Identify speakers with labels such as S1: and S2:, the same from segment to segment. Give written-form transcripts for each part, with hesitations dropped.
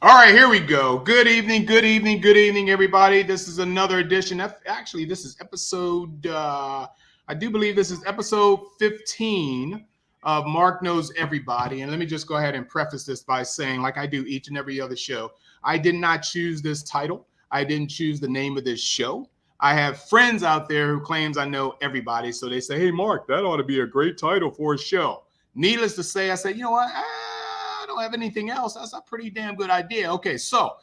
S1: All right, here we go. Good evening, good evening, good evening, everybody. This is another edition. Actually, this is episode, I do believe this is episode 15 of Mark Knows Everybody. And let me just go ahead and preface this by saying, like I do each and every other show, I did not choose this title. I didn't choose the name of this show. I have friends out there who claims I know everybody. So they say, hey, Mark, that ought to be a great title for a show. Needless to say, I said, you know what? I don't have anything else. That's a pretty damn good idea. Okay, so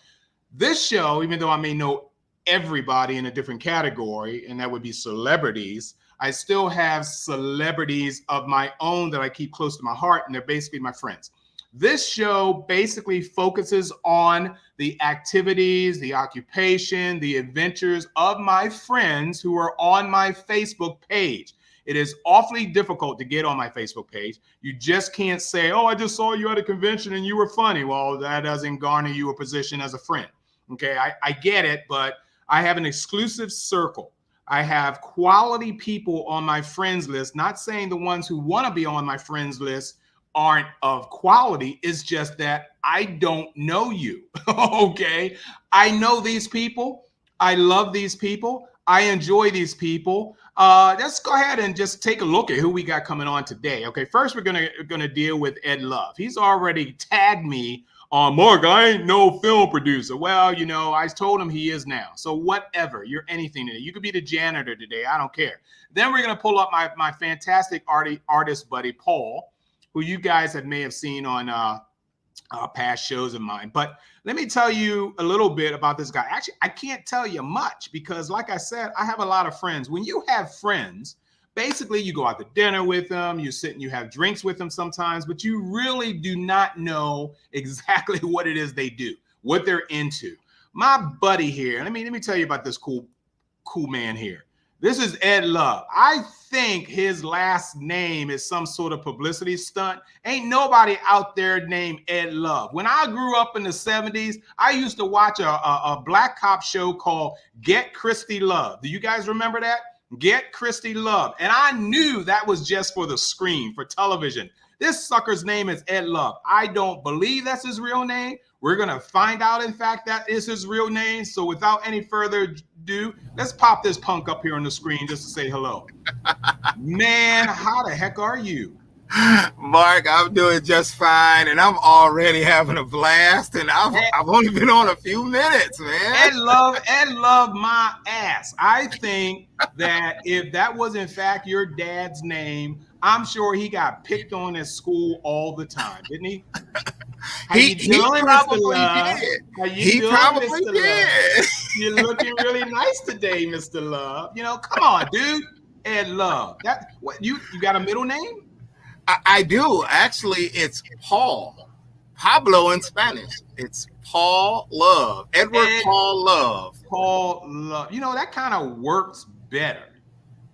S1: this show, even though I may know everybody in a different category, and that would be celebrities, I still have celebrities of my own that I keep close to my heart, and they're basically my friends. This show basically focuses on the activities, the occupation, the adventures of my friends who are on my Facebook page. It is awfully difficult to get on my Facebook page. You just can't say, oh, I just saw you at a convention and you were funny. Well, that doesn't garner you a position as a friend. Okay, I get it, but I have an exclusive circle. I have quality people on my friends list, not saying the ones who want to be on my friends list aren't of quality. It's just that I don't know you. Okay, I know these people. I love these people. I enjoy these people. Let's go ahead and just take a look at who we got coming on today. Okay, first we're gonna deal with Ed Love. He's already tagged me on Mark. I ain't no film producer. Well, you know, I told him he is now. So whatever, you're anything today. You could be the janitor today. I don't care. Then we're gonna pull up my fantastic artist buddy Paul, who you guys may have seen on past shows of mine. But let me tell you a little bit about this guy. Actually, I can't tell you much because, like I said, I have a lot of friends. When you have friends, basically you go out to dinner with them, you sit and you have drinks with them sometimes, but you really do not know exactly what it is they do, what they're into. My buddy here, let me tell you about this cool man here. This is Ed Love. I think his last name is some sort of publicity stunt. Ain't nobody out there named Ed Love. When I grew up in the 70s, I used to watch a black cop show called Get Christy Love. Do you guys remember that? Get Christy Love. And I knew that was just for the screen, for television. This sucker's name is Ed Love. I don't believe that's his real name. We're going to find out, in fact, that is his real name. So without any further ado, let's pop this punk up here on the screen just to say hello. Man, how the heck are you?
S2: Mark, I'm doing just fine, and I'm already having a blast, and I've only been on a few minutes, man.
S1: Ed Love my ass. I think that if that was in fact your dad's name, I'm sure he got picked on at school all the time, didn't he?
S2: He probably did. He probably did.
S1: You're looking really nice today, Mr. Love. You know, come on, dude. Ed Love. That what you got a middle name?
S2: I do. Actually, it's Paul. Pablo in Spanish. It's Paul Love. Edward Paul Love.
S1: Paul Love. You know, that kind of works better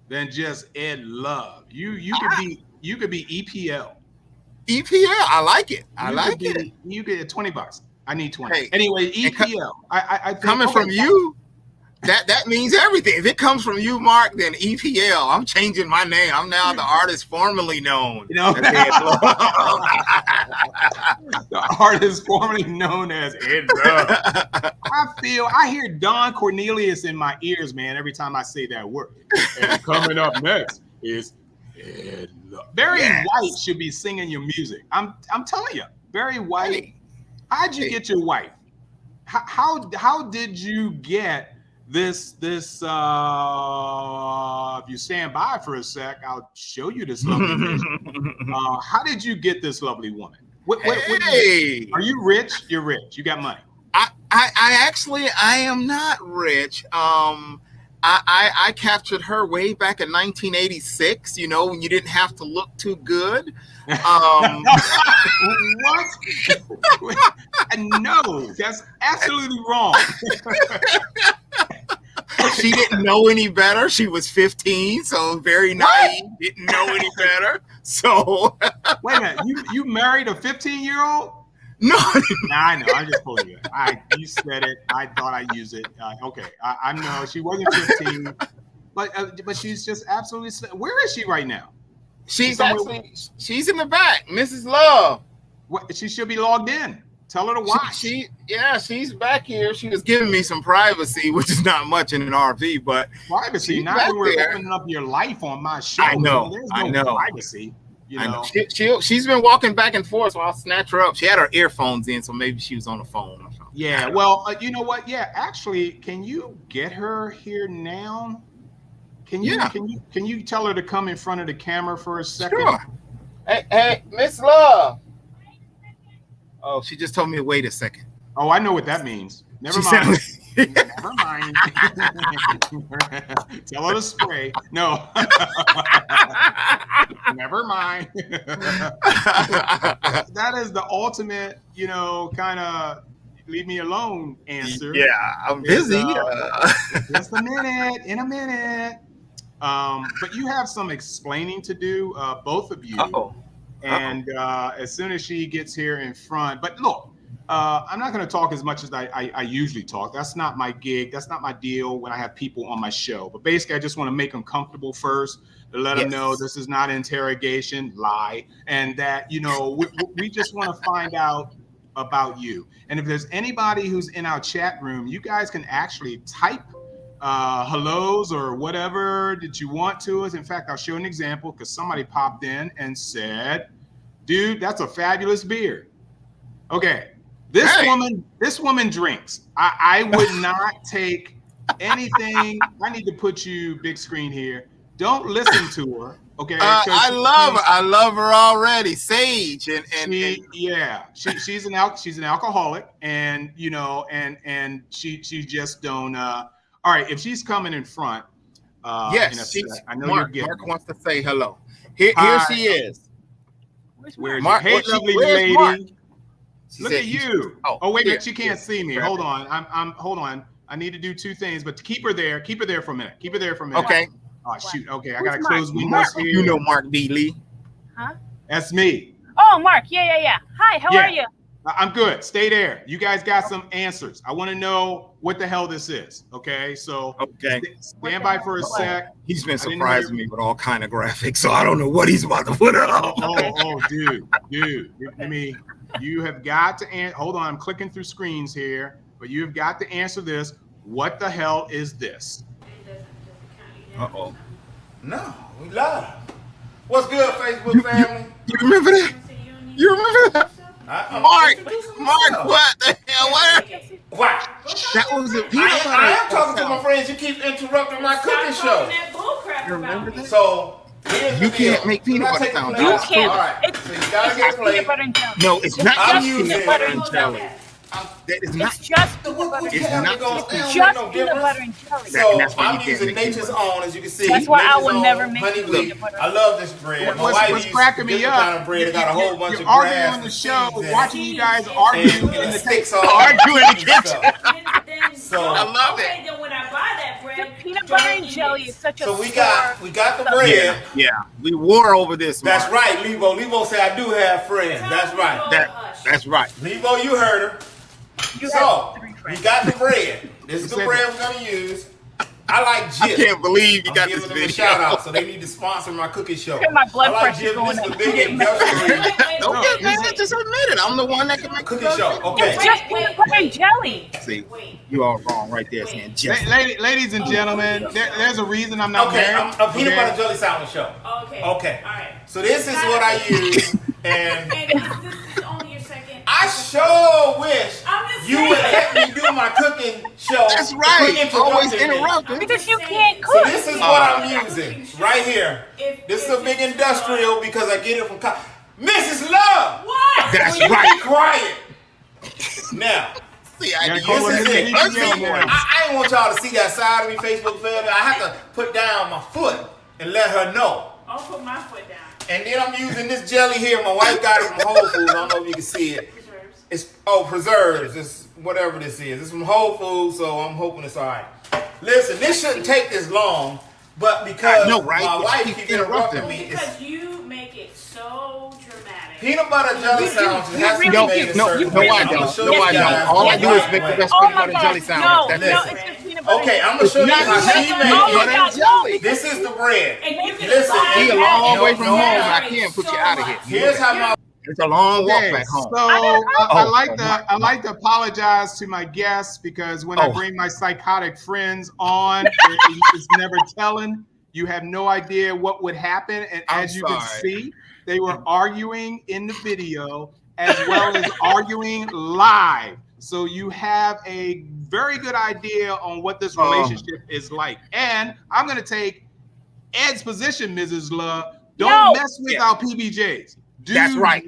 S1: than just Ed Love. You could be EPL.
S2: EPL. I like it. I like it.
S1: You get $20. I need 20. Hey, anyway, EPL. I think,
S2: coming from you, that means everything. If it comes from you, Mark, then EPL. I'm changing my name. I'm now the artist formerly known.
S1: You know, the artist formerly known as Ed Love. I hear Don Cornelius in my ears, man, every time I say that word. And coming up next is Ed Love. Barry White should be singing your music. I'm telling you, Barry White. Hey. How'd you get your wife? How did you get this if you stand by for a sec, I'll show you this lovely woman. How did you get this lovely woman? Are you rich? You're rich. You got money.
S2: I am not rich. I captured her way back in 1986, you know, when you didn't have to look too good.
S1: What? No, that's absolutely wrong.
S2: She didn't know any better. She was 15, so very naive. What? Didn't know any better. So
S1: wait a minute, you married a 15-year-old?
S2: No,
S1: I know. I'm just pulling you. You said it. I thought I'd use it. Okay, I know she wasn't 15, but she's just absolutely. Where is she right now?
S2: She's in the back, Mrs. Love.
S1: What? She should be logged in. Tell her to watch.
S2: She's back here. She was giving me some privacy, which is not much in an RV, but
S1: privacy. Not when we're opening up your life on my show.
S2: I know.
S1: There's no privacy. You know.
S2: She's been walking back and forth, so I'll snatch her up. She had her earphones in, so maybe she was on the phone or something.
S1: Yeah. Well, you know what? Yeah. Actually, can you get her here now? Can you tell her to come in front of the camera for a second?
S2: Sure. Hey, Miss Love. Oh, she just told me to wait a second.
S1: Oh, I know what that means. Never mind. Never mind. Tell her to spray. No. Never mind. That is the ultimate, kind of leave me alone answer.
S2: Yeah, I'm busy.
S1: Just a minute. In a minute. But you have some explaining to do, both of you. And as soon as she gets here in front, but look, I'm not going to talk as much as I usually talk. That's not my gig. That's not my deal when I have people on my show. But basically, I just want to make them comfortable first to let them know this is not interrogation, lie, and that, we just want to find out about you. And if there's anybody who's in our chat room, you guys can actually type hellos or whatever that you want to us. In fact, I'll show an example because somebody popped in and said, dude, that's a fabulous beer. Okay. This woman drinks. I would not take anything. I need to put you big screen here. Don't listen to her. Okay.
S2: I love her. I love her already. Sage
S1: she's an alcoholic, and and she just don't all right, if she's coming in front,
S2: yes,
S1: I know
S2: Mark,
S1: you're
S2: Mark wants to say hello. Here she is.
S1: Where's
S2: Mark?
S1: Hey, lovely lady.
S2: Mark?
S1: Look at you. Oh, wait a minute, she can't see me.
S2: Right.
S1: Hold on. Hold on. I need to do two things, but to keep her there for a minute.
S2: Okay.
S1: Oh shoot. Okay, I gotta close windows here.
S2: You know Mark D. Lee.
S3: Huh?
S1: That's me.
S3: Oh, Mark. Yeah. Hi, how are you?
S1: I'm good. Stay there. You guys got some answers. I want to know what the hell this is. Okay, so stand by for a sec.
S2: He's been surprising me with all kind of graphics, so I don't know what he's about to put up.
S1: Dude. You have got to answer. Hold on, I'm clicking through screens here, but you have got to answer this. What the hell is this?
S4: No, we live. What's good, Facebook family?
S2: You remember that? You remember that? Mark, what the hell?
S4: What?
S2: That was a peanut butter.
S4: I am talking to my friends. You keep interrupting my cooking show.
S3: You
S2: remember that?
S4: So here's
S2: you can't make peanut butter sound.
S3: You can't.
S4: All right. So you gotta get a plate.
S2: No, it's not
S4: I'm
S2: just
S4: using
S2: peanut butter and jelly.
S4: That
S3: is not just peanut butter.
S2: It's not
S3: just peanut butter and jelly.
S4: So I'm using Nature's Own, as you can see.
S3: That's why I will never make peanut butter.
S4: I love this bread.
S1: What's cracking me up?
S4: Kind of bread. It got a whole bunch of
S1: arguing
S4: grass
S1: on the show, watching you guys argue
S4: and the sticks
S1: all
S4: argue
S2: in the kitchen.
S4: So
S2: I love it.
S5: Then when I buy that bread,
S3: the peanut butter and jelly is such a.
S4: So we got the bread.
S2: Yeah, we war over this.
S4: That's right, Levo. Levo said I do have friends. That's right.
S2: That's right.
S4: Levo, you heard her. So we got the bread. This is the bread we're gonna use. I like Jif.
S2: I can't believe you got
S4: giving
S2: this
S4: them
S2: video.
S4: a shout out, so they need to sponsor my cooking show.
S3: Look at my blood
S4: I like
S3: pressure
S4: Jif.
S3: going
S4: This is
S3: up.
S4: the big industrial
S2: Okay, man, just admit it. I'm the one that can make
S4: cooking show. Okay.
S3: It's just peanut butter and jelly.
S2: See, you all wrong right there saying jelly.
S1: Ladies and gentlemen, there's a reason I'm not
S4: Okay,
S1: married.
S4: I'm a peanut butter jelly sandwich show.
S5: Okay.
S4: Okay.
S5: All right.
S4: So this is what I use, and
S5: And this is only your second.
S4: I sure wish
S5: I'm just
S4: you
S5: saying.
S4: would let me do my cooking show.
S2: That's right.
S4: Quit
S2: Always
S4: interrupting me.
S2: interrupting.
S3: Because you can't
S4: So
S3: cook.
S4: this is what I'm using right here. This is a big industrial because I get it from Mrs. Love.
S5: What?
S2: That's
S4: Will you
S2: right.
S4: be quiet? Now,
S2: See,
S1: gotta call
S4: this is
S1: her
S4: it.
S1: Mrs. Love.
S4: I ain't want y'all to see that side of me, Facebook family. I have to put down my foot and let her know.
S5: I'll put my foot down.
S4: And then I'm using this jelly here. My wife got it from Whole Foods. I don't know if you can see it.
S5: Preserves.
S4: It's preserves. It's whatever this is. It's from Whole Foods, so I'm hoping it's all right. Listen, this shouldn't take this long, but because
S2: I know, right?
S4: my
S2: But
S4: wife
S2: you
S4: keeps
S2: keep
S4: interrupting
S2: interrupting.
S4: me, it's
S5: Because you make it so dramatic.
S4: peanut butter jelly sandwiches has to be
S2: No,
S4: made a
S2: no,
S4: certain
S2: no,
S4: way.
S2: I
S4: I'm gonna
S2: don't.
S4: show
S2: No,
S4: you
S2: I don't.
S4: guys
S2: All I
S4: the
S2: do is
S4: right
S2: make the
S4: way.
S2: best
S3: Oh
S2: peanut
S3: my
S2: butter and jelly
S3: God.
S2: sandwich.
S3: No,
S2: That's
S3: no,
S2: it.
S3: it's just peanut butter.
S4: Okay, I'm gonna show you
S2: not
S4: how
S2: just
S4: she
S2: peanut
S4: makes
S3: Oh my
S4: it.
S3: God, no.
S4: This is the bread.
S5: And you can
S4: Listen,
S5: buy
S2: He a
S5: that
S2: long way from
S4: no,
S2: home.
S4: no.
S2: I can't put you out of here.
S4: Here's how my
S2: It's a long walk
S1: Okay,
S2: back home.
S1: so I
S2: Oh,
S1: like to apologize to my guests because when I bring my psychotic friends on, it's never telling. You have no idea what would happen, and as you can see, they were arguing in the video as well as arguing live. So you have a very good idea on what this relationship is like. And I'm going to take Ed's position, Mrs. Love. Don't mess with our PBJs.
S2: That's right.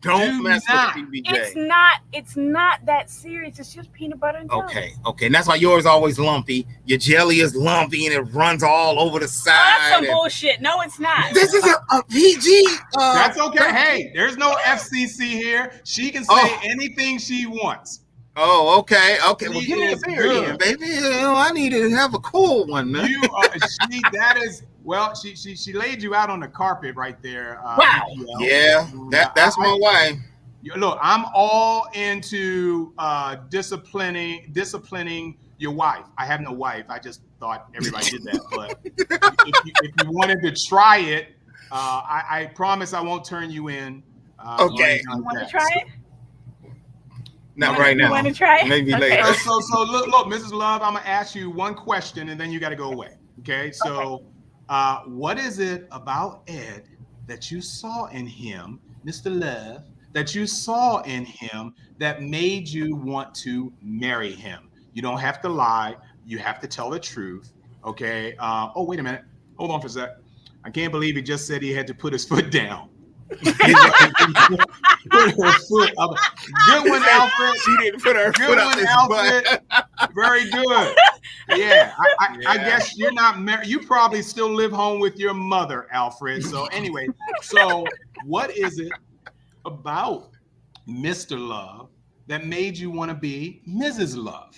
S1: Don't
S2: mess with PBJ.
S3: It's not that serious. It's just peanut butter and jelly.
S2: Okay. And that's why yours is always lumpy. Your jelly is lumpy and it runs all over the side.
S3: That's some bullshit. No, it's not.
S2: This is a PG.
S1: That's okay. Hey, there's no FCC here. She can say anything she wants.
S2: Oh, okay. Well, give me a beer then, baby. I need to have a cool one, man.
S1: She laid you out on the carpet right there.
S2: Wow. Yeah, that's my wife.
S1: Look, I'm all into disciplining your wife. I have no wife. I just thought everybody did that. But if you wanted to try it, I promise I won't turn you in.
S2: Okay.
S3: You want to try it?
S2: Not right now.
S3: You want to try it?
S2: Maybe later.
S1: So look, Mrs. Love, I'm gonna ask you one question and then you got to go away. Okay. So, what is it about Ed that you saw in him, Mr. Love, that you saw in him that made you want to marry him? You don't have to lie. You have to tell the truth. Okay. Oh, wait a minute. Hold on for a sec. I can't believe he just said he had to put his foot down. Good one, Alfred.
S2: She didn't put her foot up his butt.
S1: Very good. Yeah, I guess you're not married. You probably still live home with your mother, Alfred. So anyway, what is it about Mr. Love that made you want to be Mrs. Love?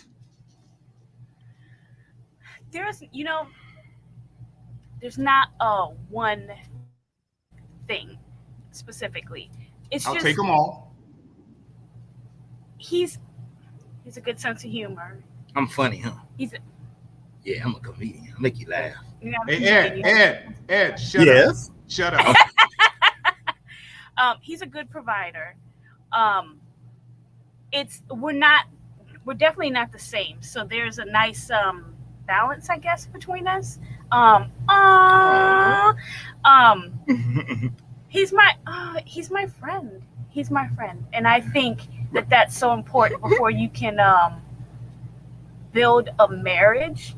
S3: There's not one thing specifically.
S1: I'll take them all.
S3: He's a good sense of humor.
S2: I'm funny, huh?
S3: Yeah,
S2: I'm a comedian. I'll make you laugh.
S1: Hey, Ed, shut up. Shut up.
S3: He's a good provider. We're definitely not the same. So there's a nice balance, I guess, between us. He's my friend. He's my friend, and I think that that's so important. Before you can build a marriage,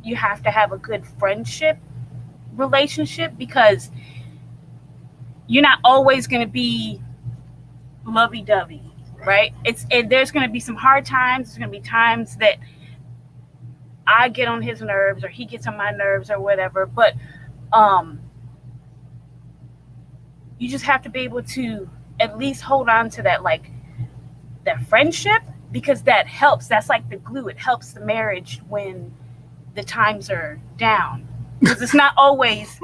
S3: you have to have a good friendship relationship, because you're not always going to be lovey-dovey, right? There's going to be some hard times. There's going to be times that I get on his nerves or he gets on my nerves or whatever, but you just have to be able to at least hold on to that friendship, because that helps. That's like the glue. It helps the marriage when the times are down, because it's not always.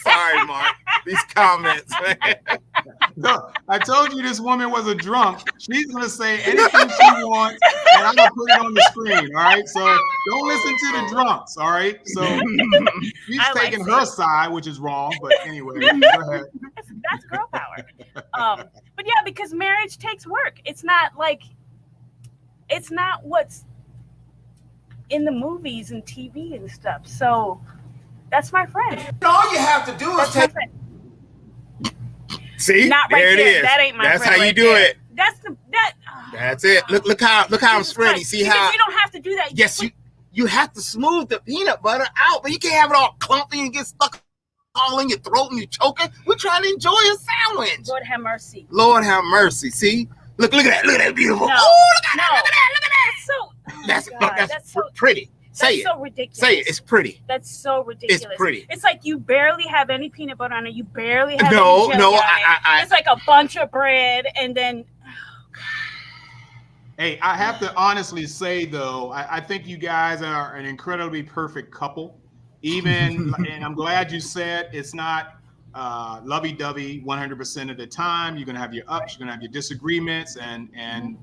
S2: Sorry, Mark. These comments.
S1: Look, I told you this woman was a drunk. She's going to say anything she wants, and I'm going to put it on the screen, all right? So don't listen to the drunks, all right? So she's taking her side, which is wrong, but anyway, go ahead.
S3: That's girl power. But yeah, because marriage takes work. It's not what's in the movies and TV and stuff. So that's my friend.
S4: All you have to do is take.
S2: See,
S3: not right
S2: there it
S3: there.
S2: is.
S3: That ain't my
S2: That's
S3: friend
S2: how you
S3: right
S2: do
S3: there.
S2: it. That's it. Look how I'm spreading. See how?
S3: You don't have to do that.
S2: Yes, you have to smooth the peanut butter out, but you can't have it all clumpy and get stuck all in your throat and you're choking. We're trying to enjoy a sandwich.
S3: Lord have mercy.
S2: Lord have mercy. See, look at that. Look at that beautiful.
S3: No,
S2: oh, look at that. That's so pretty. Say it.
S3: That's so ridiculous.
S2: Say it. It's pretty.
S3: That's so ridiculous.
S2: It's pretty.
S3: It's like you barely have any peanut butter on it. You barely have any
S2: no.
S3: jelly on it. It's like a bunch of bread, and then.
S1: Hey, I have to honestly say though, I think you guys are an incredibly perfect couple. Even, and I'm glad you said it's not lovey-dovey 100% of the time. You're gonna have your ups, you're gonna have your disagreements, and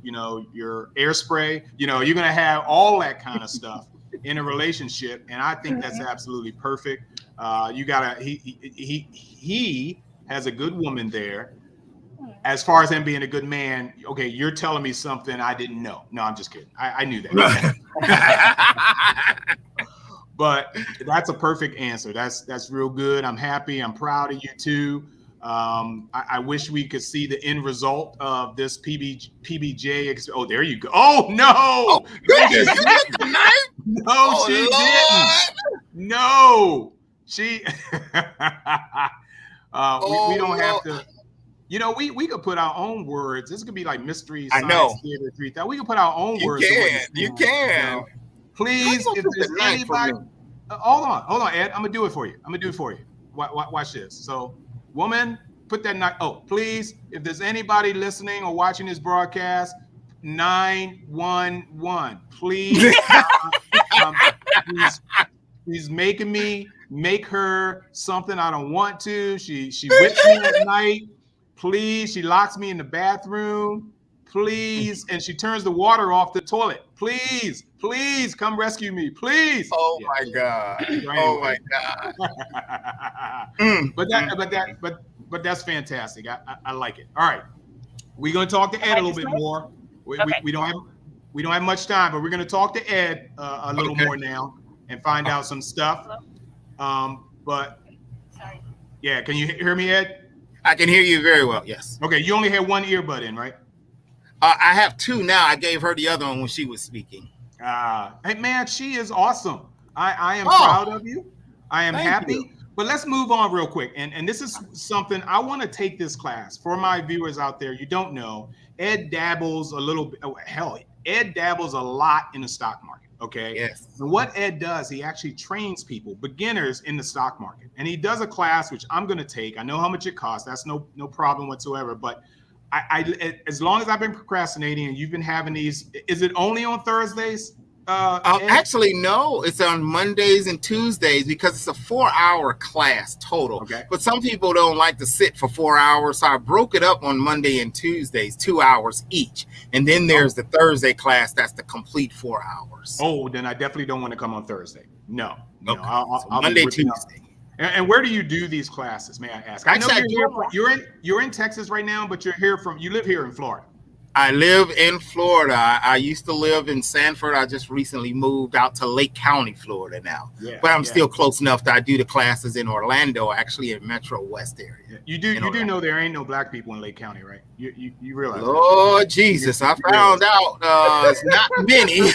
S1: your air spray. You're gonna have all that kind of stuff in a relationship, and I think that's absolutely perfect. He has a good woman there. As far as him being a good man, okay, you're telling me something I didn't know. No, I'm just kidding. I knew that. But that's a perfect answer. That's real good. I'm happy. I'm proud of you too. I wish we could see the end result of this PBJ. Oh, there you go. Oh no!
S2: Oh, goodness, you did tonight?
S1: No,
S2: Oh,
S1: she
S2: Lord.
S1: didn't. No, she. We don't
S2: Lord.
S1: have to. You know, we could put our own words. This could be like Mystery
S2: I
S1: Science
S2: know.
S1: Theater 3000. We could put our own
S2: You
S1: words.
S2: can. You can.
S1: know. Please,
S2: How you
S1: if
S2: gonna put
S1: there's
S2: the knife
S1: anybody,
S2: from me?
S1: hold on, Ed. I'm gonna do it for you. Watch this. So, woman, put that knife. Oh, please, if there's anybody listening or watching this broadcast, 911. Please, she's making me make her something I don't want to. She whips me at night. Please, she locks me in the bathroom. Please, and she turns the water off the toilet. Please come rescue me. Please.
S2: Oh my God. Oh my God.
S1: But that's fantastic. I like it. All right, we're gonna talk to Ed a little bit more. We don't have much time, but we're gonna talk to Ed a little more now and find out some stuff. But yeah, can you hear me, Ed?
S2: I can hear you very well. Yes.
S1: Okay, you only had one earbud in, right?
S2: I have two now. I gave her the other one when she was speaking.
S1: Hey man, she is awesome. I am proud of you. I am happy.
S2: You.
S1: But let's move on real quick. And this is something I want to take this class for my viewers out there. You don't know, Ed dabbles a little bit. Oh, hell, Ed dabbles a lot in the stock market. Okay.
S2: Yes.
S1: And what Ed does, he actually trains people, beginners in the stock market. And he does a class, which I'm going to take. I know how much it costs. That's no problem whatsoever. But I as long as I've been procrastinating and you've been having these, is it only on Thursdays?
S2: Actually, no, it's on Mondays and Tuesdays because it's a 4-hour class total.
S1: Okay.
S2: But some people don't like to sit for 4 hours. So I broke it up on Monday and Tuesdays, 2 hours each. And then there's the Thursday class. That's the complete 4 hours.
S1: Oh, then I definitely don't want to come on Thursday. No.
S2: Okay.
S1: I'll
S2: Monday, Tuesday.
S1: And where do you do these classes? May I ask? I know you're in Texas right now, but you live here in Florida.
S2: I live in Florida. I used to live in Sanford. I just recently moved out to Lake County, Florida now. Yeah, but I'm still close enough that I do the classes in Orlando, actually in Metro West area.
S1: You do know there ain't no black people in Lake County, right? You realize?
S2: Lord Jesus, I found out it's not many.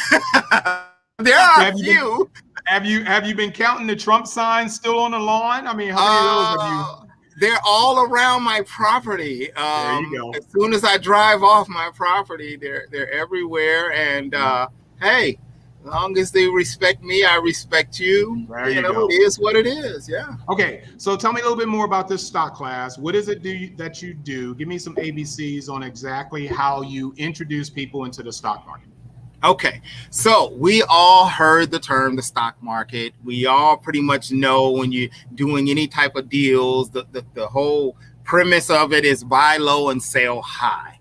S2: There are a few.
S1: Have you been counting the Trump signs still on the lawn? I mean, how many of those have you?
S2: They're all around my property.
S1: There you go.
S2: As soon as I drive off my property, they're everywhere. And hey, as long as they respect me, I respect you.
S1: There you go.
S2: It is what it is. Yeah.
S1: Okay, so tell me a little bit more about this stock class. What is it that you do? Give me some ABCs on exactly how you introduce people into the stock market.
S2: Okay, so we all heard the term the stock market. We all pretty much know when you're doing any type of deals, the whole premise of it is buy low and sell high.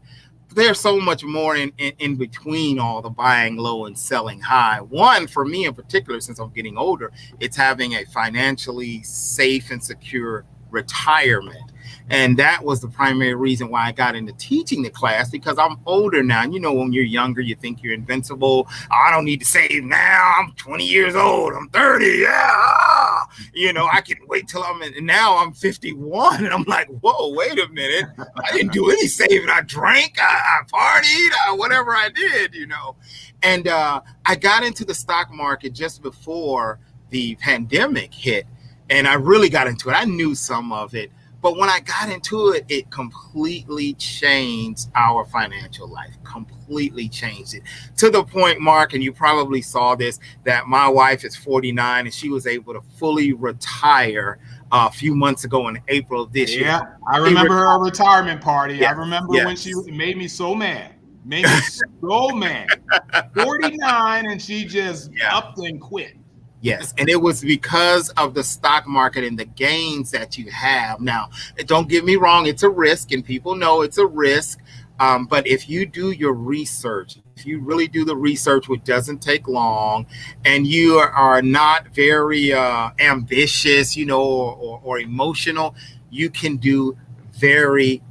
S2: There's so much more in between all the buying low and selling high. One, for me in particular, since I'm getting older, it's having a financially safe and secure retirement. And that was the primary reason why I got into teaching the class, because I'm older now. And you know, when you're younger, you think you're invincible. I don't need to save now. I'm 20 years old. I'm 30. Yeah. You know, I can wait till now I'm 51. And I'm like, whoa, wait a minute. I didn't do any saving. I drank, I partied, whatever I did, you know. And I got into the stock market just before the pandemic hit. And I really got into it. I knew some of it. But when I got into it, it completely changed our financial life, completely changed it to the point, Mark, and you probably saw this, that my wife is 49 and she was able to fully retire a few months ago in April of this year.
S1: Yeah, I remember her retirement party.
S2: Yes,
S1: I remember when it made me so mad. Made me so mad. 49 and she just upped and quit.
S2: Yes, and it was because of the stock market and the gains that you have. Now, don't get me wrong, it's a risk, and people know it's a risk. But if you do your research, if you really do the research, which doesn't take long, and you are not very ambitious, you know, or emotional, you can do very,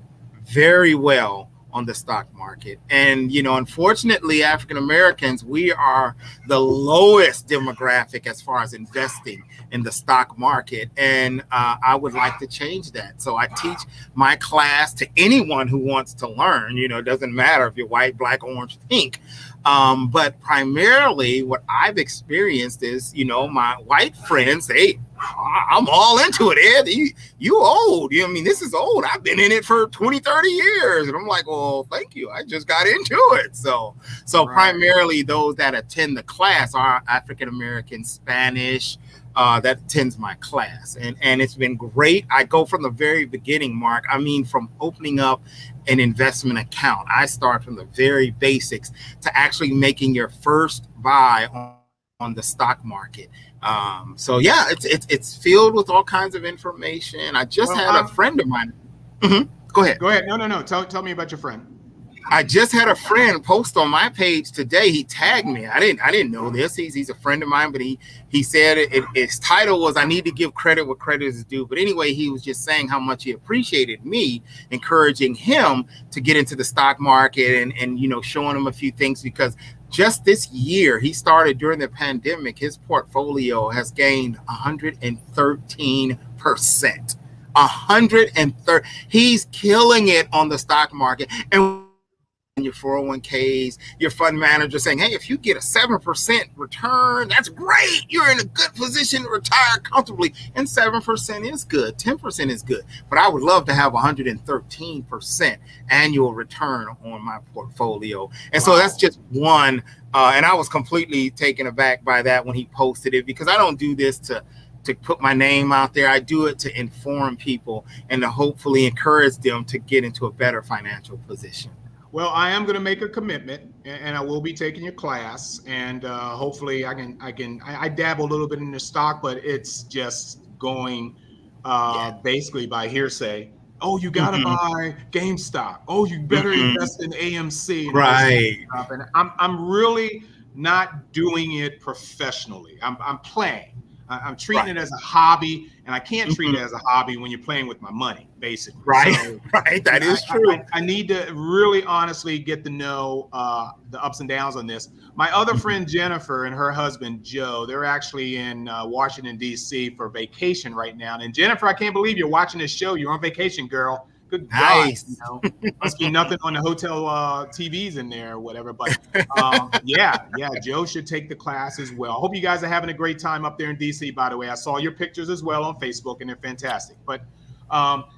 S2: very well on the stock market. And, you know, unfortunately, African Americans, we are the lowest demographic as far as investing in the stock market. And I would like to change that. So I teach my class to anyone who wants to learn. You know, it doesn't matter if you're white, black, orange, pink. But primarily what I've experienced is, you know, my white friends, hey, I'm all into it, Ed. You old. You know, I mean, this is old. I've been in it for 20, 30 years. And I'm like, well, thank you. I just got into it. So right. Primarily those that attend the class are African American, Spanish, that attends my class. And it's been great. I go from the very beginning, Mark. I mean, from opening up an investment account. I start from the very basics to actually making your first buy on the stock market. So yeah, it's filled with all kinds of information. I just had a friend of mine. Mm-hmm. Go ahead.
S1: No. Tell me about your friend.
S2: I just had a friend post on my page today. He tagged me. I didn't know this. He's a friend of mine, but he said his title was "I need to give credit what credit is due." But anyway, he was just saying how much he appreciated me encouraging him to get into the stock market and you know, showing him a few things, because just this year, he started during the pandemic, his portfolio has gained 113%. 130. He's killing it on the stock market. And your 401ks, your fund manager saying, hey, if you get a 7% return, that's great. You're in a good position to retire comfortably. And 7% is good. 10% is good. But I would love to have 113% annual return on my portfolio. And so that's just one. And I was completely taken aback by that when he posted it, because I don't do this to put my name out there. I do it to inform people and to hopefully encourage them to get into a better financial position.
S1: Well, I am going to make a commitment, and I will be taking your class, and hopefully I dabble a little bit in the stock, but it's just going basically by hearsay. Oh, you got to buy GameStop. Oh, you better invest in AMC.
S2: Right.
S1: And I'm really not doing it professionally. I'm playing. I'm treating it as a hobby, and I can't treat it as a hobby when you're playing with my money, basically.
S2: Right,
S1: so,
S2: right. That is true.
S1: I need to really honestly get to know the ups and downs on this. My other friend Jennifer and her husband Joe, they're actually in Washington, D.C. for vacation right now. And Jennifer, I can't believe you're watching this show. You're on vacation, girl. Good
S2: nice.
S1: God, you know, must be nothing on the hotel TVs in there or whatever. But yeah, Joe should take the class as well. I hope you guys are having a great time up there in DC, by the way. I saw your pictures as well on Facebook, and they're fantastic. But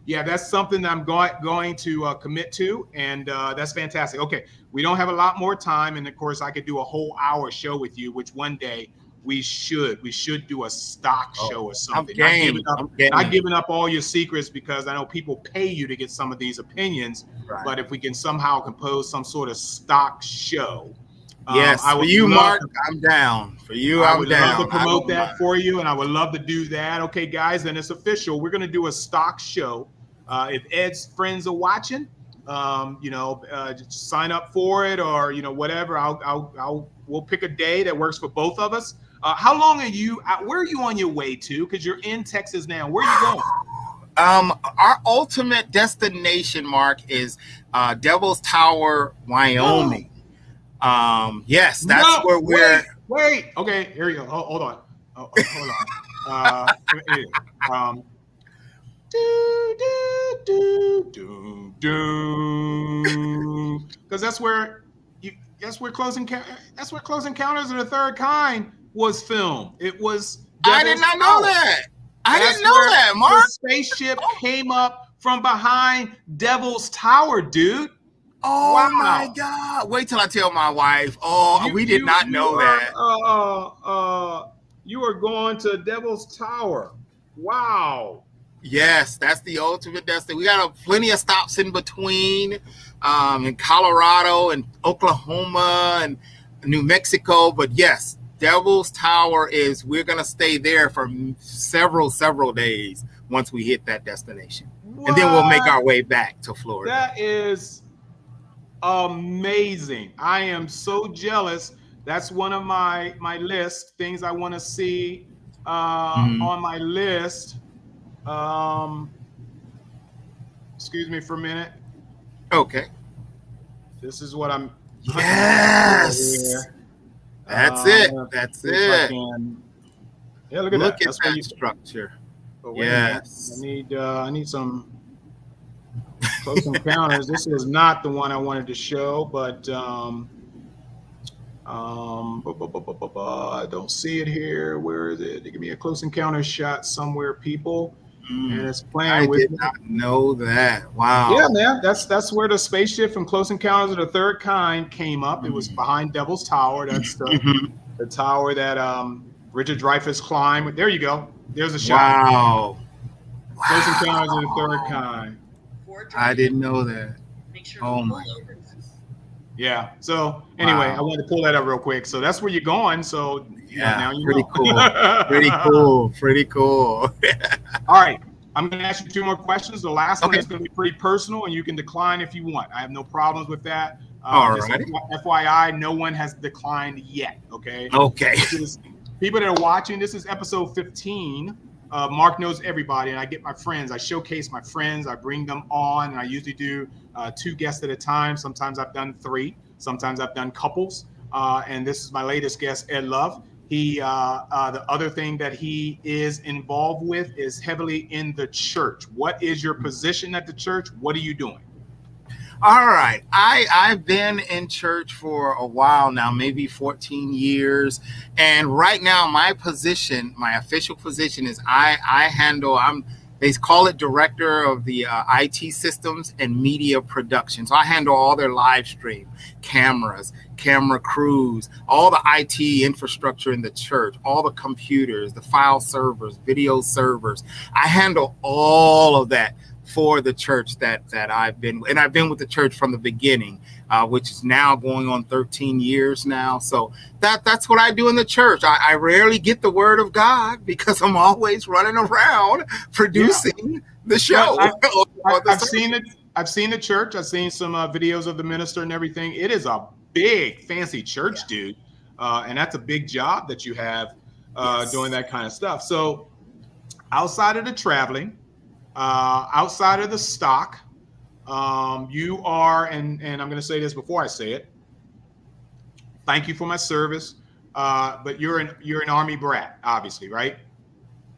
S1: yeah, that's something that I'm going to commit to, and that's fantastic. Okay, we don't have a lot more time, and of course, I could do a whole hour show with you, which one day we should do a stock show or something. Not giving up all your secrets, because I know people pay you to get some of these opinions. Right. But if we can somehow compose some sort of stock show,
S2: yes, for you, Mark, I'm down. For you, I'm down.
S1: I would love to promote that for you, and I would love to do that. Okay, guys, then it's official. We're going to do a stock show. If Ed's friends are watching, you know, just sign up for it, or you know, whatever. We'll pick a day that works for both of us. How long are you? Where are you on your way to? Because you're in Texas now. Where are you going?
S2: Our ultimate destination, Mark, is Devil's Tower, Wyoming. Yes, that's where we're.
S1: Wait. Okay, here we go. Hold on. Hold on. Because that's where Close Encounters of the Third Kind was filmed. It was.
S2: I did not know that. I didn't know that, Mark.
S1: The spaceship came up from behind Devil's Tower, dude.
S2: Oh wow. My God! Wait till I tell my wife. Oh, we did not know that.
S1: You are going to Devil's Tower. Wow.
S2: Yes, that's the ultimate destiny. We got plenty of stops in between, in Colorado and Oklahoma and New Mexico. But yes, Devil's Tower we're going to stay there for several days once we hit that destination. What? And then we'll make our way back to Florida.
S1: That is amazing. I am so jealous. That's one of my list, things I want to see on my list. Excuse me for a minute.
S2: Okay.
S1: This is what I'm.
S2: Yes. That's it. That's
S1: See if I
S2: it.
S1: can. Yeah, look at
S2: Look
S1: that.
S2: at
S1: That's where
S2: that
S1: you.
S2: structure.
S1: But wait a minute.
S2: Yes.
S1: I need some close encounters. This is not the one I wanted to show, but I don't see it here. Where is it? Give me a close encounter shot somewhere, people. And it's
S2: I
S1: playing with
S2: did
S1: me.
S2: not know that. Wow.
S1: Yeah, man. That's where the spaceship from Close Encounters of the Third Kind came up. It was behind Devil's Tower. That's the tower that Richard Dreyfuss climbed. There you go. There's a shot.
S2: Wow.
S1: Close Encounters of the Third Kind.
S2: I didn't know that. Oh my.
S1: Yeah. So anyway, I wanted to pull that up real quick. So that's where you're going. So
S2: Yeah,
S1: now you
S2: pretty
S1: know.
S2: cool. Pretty cool. Pretty cool.
S1: All right. I'm going to ask you 2 more questions. The last one
S2: Okay.
S1: is going to be pretty personal, and you can decline if you want. I have no problems with that.
S2: All
S1: Just
S2: right.
S1: FYI, no one has declined yet. Okay.
S2: Okay.
S1: People that are watching, this is episode 15. Mark knows everybody, and I get my friends. I showcase my friends. I bring them on, and I usually do 2 guests at a time. Sometimes I've done 3. Sometimes I've done couples. And this is my latest guest, Ed Love. He the other thing that he is involved with is heavily in the church. What is your position at the church? What are you doing?
S2: All right. I've been in church for a while now, maybe 14 years. And right now, my position, my official position is they call it director of the IT systems and media production. So I handle all their live stream, cameras, camera crews, all the IT infrastructure in the church, all the computers, the file servers, video servers. I handle all of that for the church that I've been with the church from the beginning, which is now going on 13 years now. So that's what I do in the church. I rarely get the word of God because I'm always running around producing the show.
S1: I've seen it. I've seen the church. I've seen some videos of the minister and everything. It is a big, fancy church, dude. And that's a big job that you have doing that kind of stuff. So outside of the traveling, outside of the stock, you are, and I'm going to say this before I say it. Thank you for my service, but you're an Army brat, obviously, right?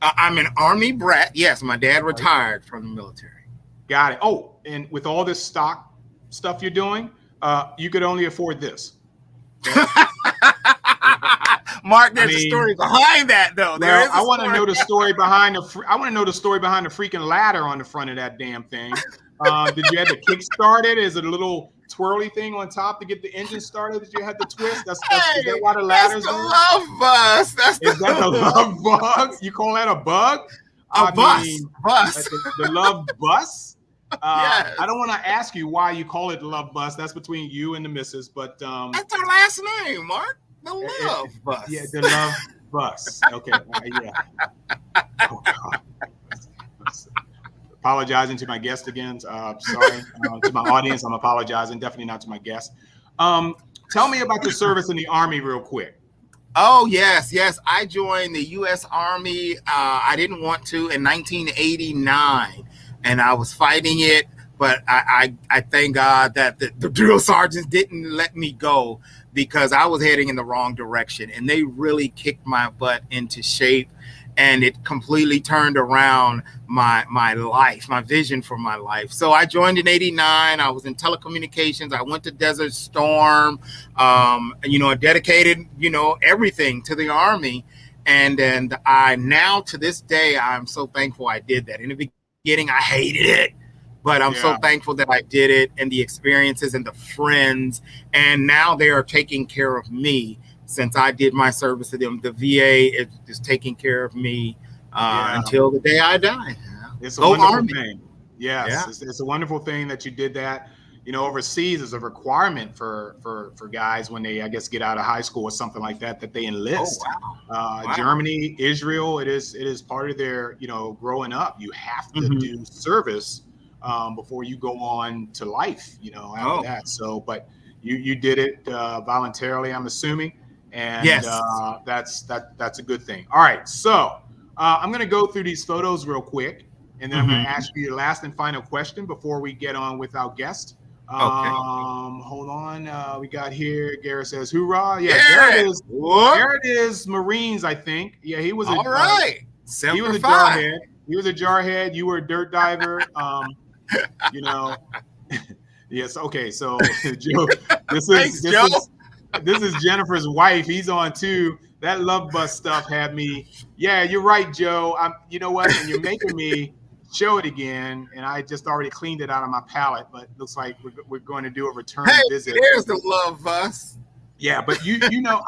S2: I'm an Army brat. Yes, my dad retired from the military.
S1: Got it. Oh, and with all this stock stuff you're doing, you could only afford this. Okay?
S2: Mark, there's a story behind that, though.
S1: I want to know the story behind I want to know the story behind the freaking ladder on the front of that damn thing. Did you have to kick start it? Is it a little twirly thing on top to get the engine started that you had to twist? Is that why the ladder's
S2: there? Love bus.
S1: Is that the love bug? You call that a bug?
S2: Bus.
S1: The love bus?
S2: Yes.
S1: I don't want to ask you why you call it the love bus. That's between you and the missus. But
S2: that's our last name, Mark. The love bus.
S1: Yeah, the love bus. Okay. Yeah. Oh, God. Apologizing to my guest again. Sorry. To my audience, I'm apologizing. Definitely not to my guest. Tell me about your service in the Army real quick.
S2: Oh, yes. I joined the U.S. Army. I didn't want to in 1989, and I was fighting it. But I thank God that the drill sergeants didn't let me go because I was heading in the wrong direction. And they really kicked my butt into shape. And it completely turned around my life, my vision for my life. So I joined in 89. I was in telecommunications. I went to Desert Storm, I dedicated, everything to the Army. And I now to this day, I'm so thankful I did that. In the beginning, I hated it. But I'm so thankful that I did it, and the experiences and the friends. And now they are taking care of me since I did my service to them. The VA is taking care of me until the day I die.
S1: It's a wonderful thing. Yes, it's a wonderful thing that you did that. Overseas is a requirement for guys when they, I guess, get out of high school or something like that they enlist.
S2: Oh, wow.
S1: Germany, Israel, it is part of their, growing up. You have to do service before you go on to life, after that. So, but you did it voluntarily, I'm assuming, and
S2: yes.
S1: That's a good thing. All right, so I'm going to go through these photos real quick. and then I'm going to ask you your last and final question before we get on with our guest. Hold on. We got here. Garrett says, "Hoorah!" Yeah, Garrett is Marines, I think. Yeah, he was.
S2: All right.
S1: He was a jarhead. He was a jarhead. You were a dirt diver. You know. Yes. Okay. So, Joe, this is Jennifer's wife. He's on too. That love bus stuff had me. Yeah, you're right, Joe. You know what? And you're making me show it again, and I just already cleaned it out of my palette, but looks like we're going to do a return visit.
S2: There's the love bus.
S1: Yeah, but you know,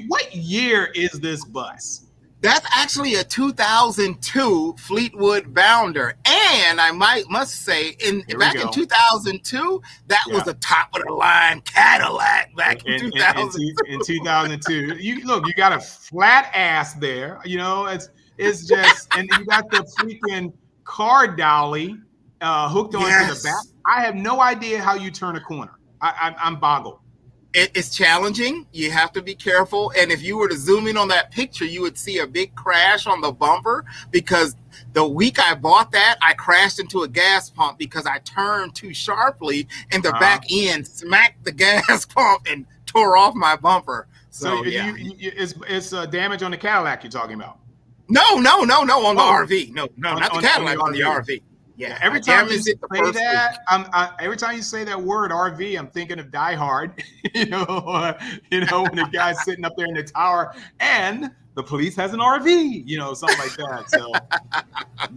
S1: what year is this bus?
S2: That's actually a 2002 Fleetwood Bounder, and I must say, back in 2002, that was the top of the line Cadillac back in 2002.
S1: In 2002, you got a flat ass there. You know, it's just, and you got the freaking car dolly hooked onto the back. I have no idea how you turn a corner. I'm boggled.
S2: It's challenging. You have to be careful. And if you were to zoom in on that picture, you would see a big crash on the bumper, because the week I bought that, I crashed into a gas pump because I turned too sharply and the back end smacked the gas pump and tore off my bumper. So
S1: it's damage on the Cadillac you're talking about.
S2: No, on the RV. No, not the Cadillac, on the RV. Yeah,
S1: every time you say that, every time you say that word RV, I'm thinking of Die Hard. you know, when the guy's sitting up there in the tower and the police has an RV, you know, something like that. So,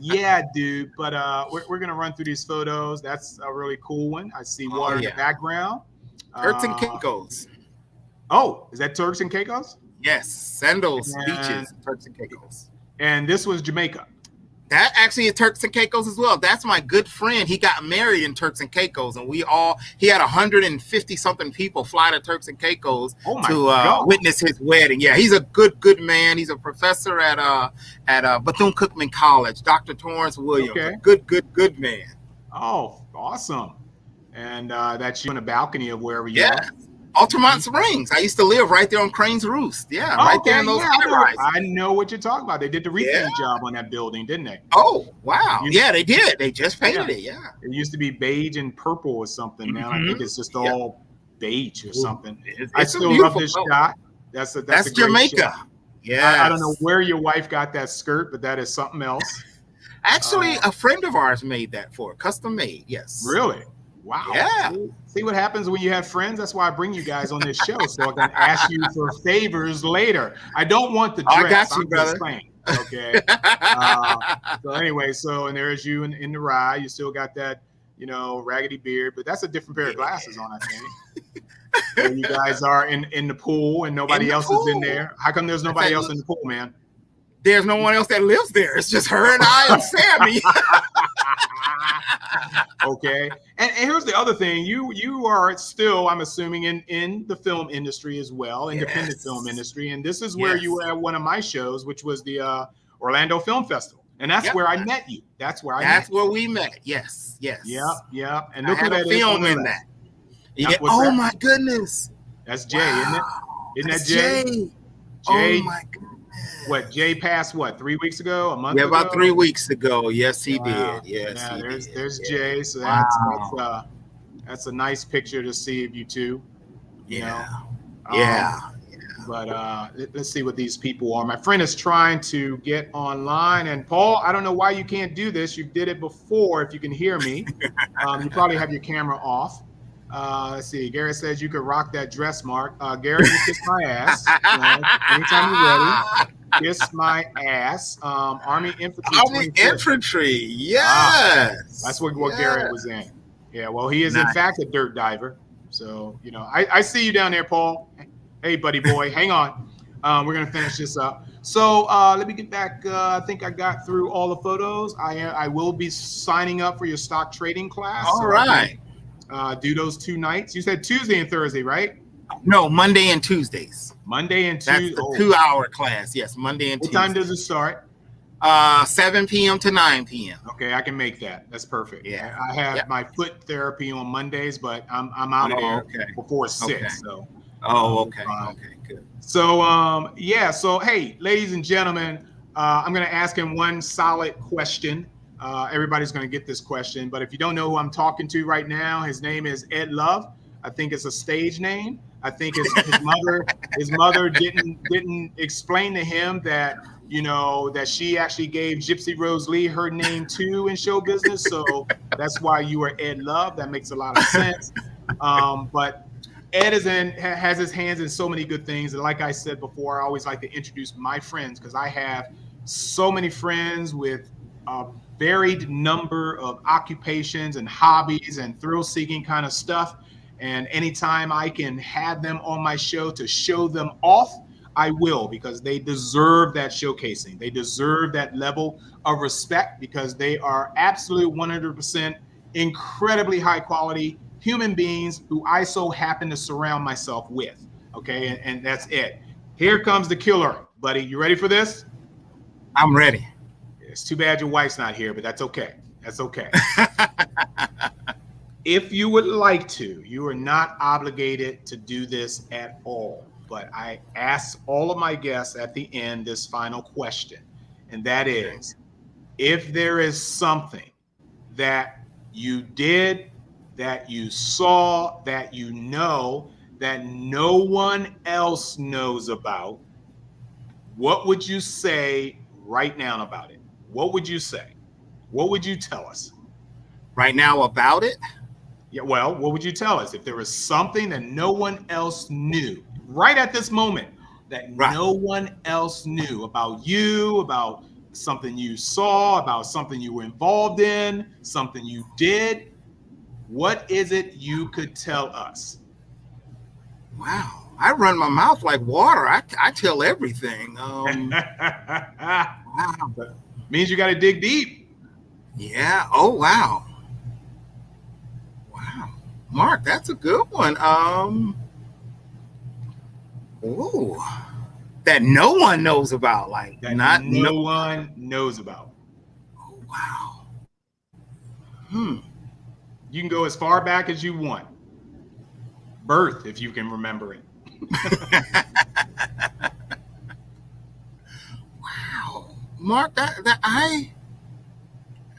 S1: yeah, dude. But we're gonna run through these photos. That's a really cool one. I see water in the background.
S2: Turks and Caicos.
S1: Oh, is that Turks and Caicos?
S2: Yes, Sandals Beaches, Turks and Caicos.
S1: And this was Jamaica.
S2: That actually is Turks and Caicos as well. That's my good friend. He got married in Turks and Caicos, and he had 150 something people fly to Turks and Caicos to witness his wedding. Yeah, he's a good man. He's a professor at Bethune-Cookman College, Dr. Torrance Williams. Okay. Good man.
S1: Oh, awesome. And that's you on the balcony of wherever you are.
S2: Altamont Springs. I used to live right there on Crane's Roost. Yeah, right there in those high-rises.
S1: I know what you're talking about. They did the repaint job on that building, didn't they?
S2: Oh, wow. They did. They just painted it,
S1: It used to be beige and purple or something. Now I think it's just all beige or something. I still love this shot. That's
S2: Jamaica.
S1: Shot. Yeah. I don't know where your wife got that skirt, but that is something else.
S2: Actually, a friend of ours made that for her. Custom made, yes.
S1: Really? Wow. Yeah. See what happens when you have friends? That's why I bring you guys on this show, so I can ask you for favors later. I don't want the dress.
S2: I got you, brother.
S1: Okay. So anyway, and there's you in the ride. You still got that, raggedy beard, but that's a different pair of glasses on, I think. So you guys are in the pool and nobody else is in there. How come there's nobody else in the pool, man?
S2: There's no one else that lives there. It's just her and I and Sammy.
S1: Okay. And here's the other thing. You are still, I'm assuming, in the film industry as well, independent film industry. And this is where you were at one of my shows, which was the Orlando Film Festival. And that's where I met you. That's where
S2: we met. Yes.
S1: Yeah. And look at that
S2: film in that. Yeah. Oh my goodness.
S1: That's Jay, isn't it? Isn't that Jay?
S2: Jay.
S1: Oh my goodness. What, Jay passed 3 weeks ago, a month ago?
S2: Yeah, about 3 weeks ago. Yes, he did. Yes,
S1: there's Jay. So that's a nice picture to see of you two. But let's see what these people are. My friend is trying to get online, and Paul, I don't know why you can't do this. You did it before. If you can hear me, you probably have your camera off. Let's see. Garrett says you could rock that dress, Mark. Garrett, you kiss my ass. Anytime you're ready, kiss my ass. Army Infantry.
S2: Army Infantry. Yes.
S1: That's what Garrett was in. Yeah. Well, he is in fact a dirt diver. So I see you down there, Paul. Hey, buddy boy, hang on. We're gonna finish this up. So let me get back. I think I got through all the photos. I will be signing up for your stock trading class.
S2: All right.
S1: Do those 2 nights. You said Tuesday and Thursday, right?
S2: No, Monday and Tuesdays.
S1: Monday and Tuesday.
S2: That's the 2-hour class. Yes, Monday and Tuesday.
S1: What time does it start?
S2: 7 p.m. to 9 p.m.
S1: Okay, I can make that. That's perfect.
S2: Yeah.
S1: I have my foot therapy on Mondays, but I'm out of there before 6.
S2: Okay.
S1: So.
S2: Okay, good.
S1: So So hey, ladies and gentlemen, I'm going to ask him one solid question. everybody's going to get this question, but if you don't know who I'm talking to right now, his name is Ed Love. I think it's a stage name. I think his mother didn't explain to him that, you know, that she actually gave Gypsy Rose Lee her name too in show business. So that's why you are Ed Love. That makes a lot of sense. But Ed has his hands in so many good things. And like I said before, I always like to introduce my friends because I have so many friends with a varied number of occupations and hobbies and thrill-seeking kind of stuff. And anytime I can have them on my show to show them off, I will, because they deserve that showcasing. They deserve that level of respect because they are absolute 100% incredibly high quality human beings who I so happen to surround myself with. Okay, and that's it. Here comes the killer, buddy. You ready for this?
S2: I'm ready.
S1: It's too bad your wife's not here, but that's okay. That's okay. If you would like to, you are not obligated to do this at all. But I ask all of my guests at the end this final question, and that is, if there is something that you did, that you saw, that you know, that no one else knows about, what would you say right now about it? What would you say? What would you tell us?
S2: Right now about it?
S1: Yeah, well, what would you tell us if there was something that no one else knew right at this moment that no one else knew about you, about something you saw, about something you were involved in, something you did? What is it you could tell us?
S2: Wow, I run my mouth like water. I tell everything. Wow.
S1: Means you got to dig deep.
S2: Yeah. Oh, wow. Wow. Mark, that's a good one. Oh, that no one knows about. Like,
S1: that
S2: not
S1: no one knows about.
S2: Oh, wow.
S1: You can go as far back as you want. Birth, if you can remember it.
S2: Wow. Mark, I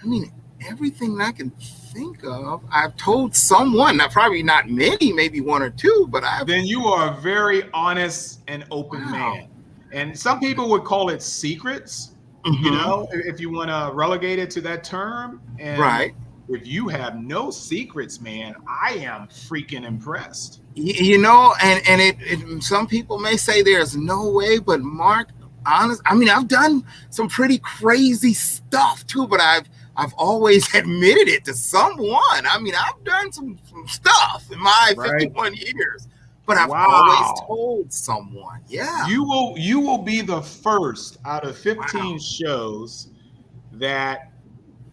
S2: mean, everything that I can think of, I've told someone. Now, probably not many, maybe one or two, but
S1: Then you are a very honest and open man. And some people would call it secrets, you know, if you want to relegate it to that term. And if you have no secrets, man, I am freaking impressed.
S2: You know, and it some people may say there's no way, but Mark, honest, I mean, I've done some pretty crazy stuff too, but I've always admitted it to someone. I mean, I've done some stuff in my 51 years, but I've always told someone. Yeah.
S1: You will be the first out of 15 shows that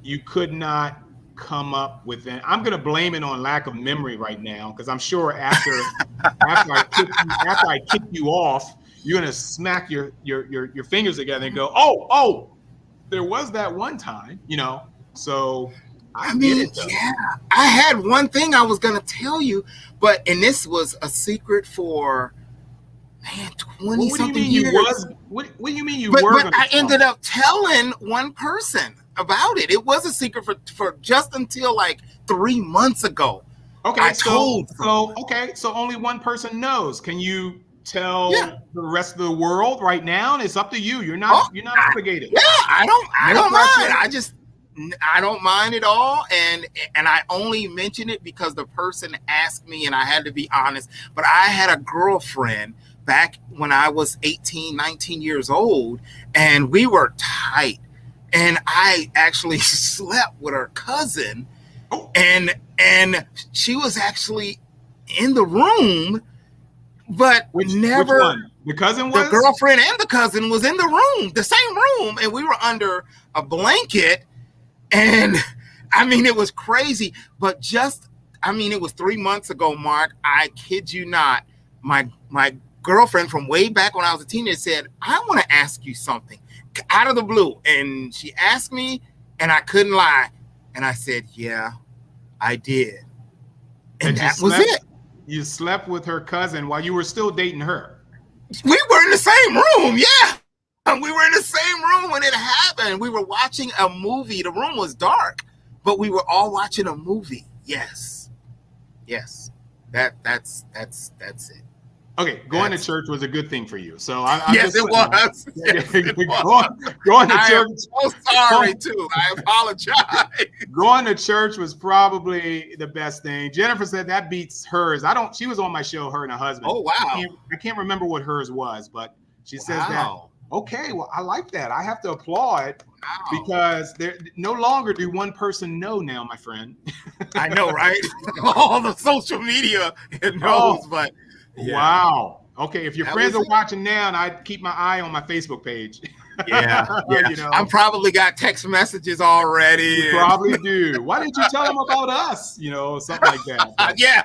S1: you could not come up with. And I'm going to blame it on lack of memory right now, because I'm sure after I kick you off, you're going to smack your fingers together and go, oh, there was that one time, you know. So I mean,
S2: yeah, I had one thing I was going to tell you, and this was a secret for 20 something years.
S1: What do you mean you
S2: were?
S1: But
S2: I ended up telling one person about it. It was a secret for just until like 3 months ago.
S1: Okay, so only one person knows. Can you tell the rest of the world right now? And it's up to you. You're not obligated.
S2: Yeah, I don't mind. I don't mind at all, and I only mention it because the person asked me, and I had to be honest. But I had a girlfriend back when I was 18, 19 years old, and we were tight. And I actually slept with her cousin, and she was actually in the room, but
S1: which one? The cousin was?
S2: The girlfriend and the cousin was in the room, the same room, and we were under a blanket. And I mean, it was crazy, but it was 3 months ago, Mark. I kid you not. My girlfriend from way back when I was a teenager said, I want to ask you something out of the blue. And she asked me, and I couldn't lie. And I said, yeah, I did. And that was it.
S1: You slept with her cousin while you were still dating her.
S2: We were in the same room. Yeah. And we were in the same room when it happened. We were watching a movie. The room was dark, but we were all watching a movie. Yes. That's it.
S1: Okay, going to church was a good thing for you. So I
S2: Yes, it was. Yes, it
S1: going to
S2: I
S1: church.
S2: am so sorry too. I apologize.
S1: Going to church was probably the best thing. Jennifer said that beats hers. She was on my show, her and her husband.
S2: Oh, wow.
S1: I can't remember what hers was, but she says that.
S2: Wow.
S1: Okay, well, I like that. I have to applaud because no longer do one person know now, my friend.
S2: I know, right? All the social media it knows, but yeah.
S1: Wow. Okay, if your
S2: That
S1: friends
S2: was
S1: are watching now, and I'd keep my eye on my Facebook page.
S2: Yeah.
S1: You know,
S2: I'm probably got text messages already.
S1: you probably do. Why didn't you tell them about us? You know, something like that. But
S2: Yeah.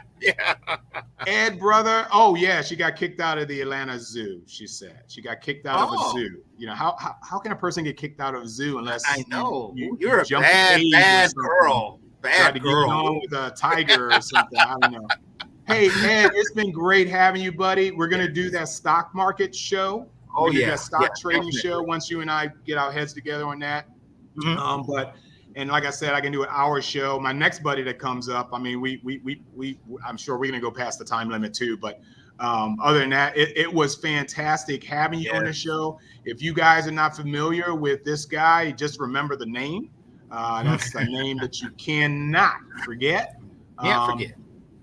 S1: Ed, brother. Oh yeah, she got kicked out of the Atlanta Zoo. She said she got kicked out of a zoo. You know, how can a person get kicked out of a zoo unless
S2: I know
S1: you're
S2: a bad girl.
S1: Tried to get on with a tiger or something. I don't know. Hey Ed, it's been great having you, buddy. We're gonna do that stock market show.
S2: Oh yeah,
S1: that stock trading
S2: definitely.
S1: show. Once you and I get our heads together on that.
S2: Mhm.
S1: And like I said, I can do an hour show. My next buddy that comes up, I mean, I'm sure we're gonna go past the time limit too. But other than that, it was fantastic having you on the show. If you guys are not familiar with this guy, just remember the name. That's a name that you cannot forget.
S2: Can't forget.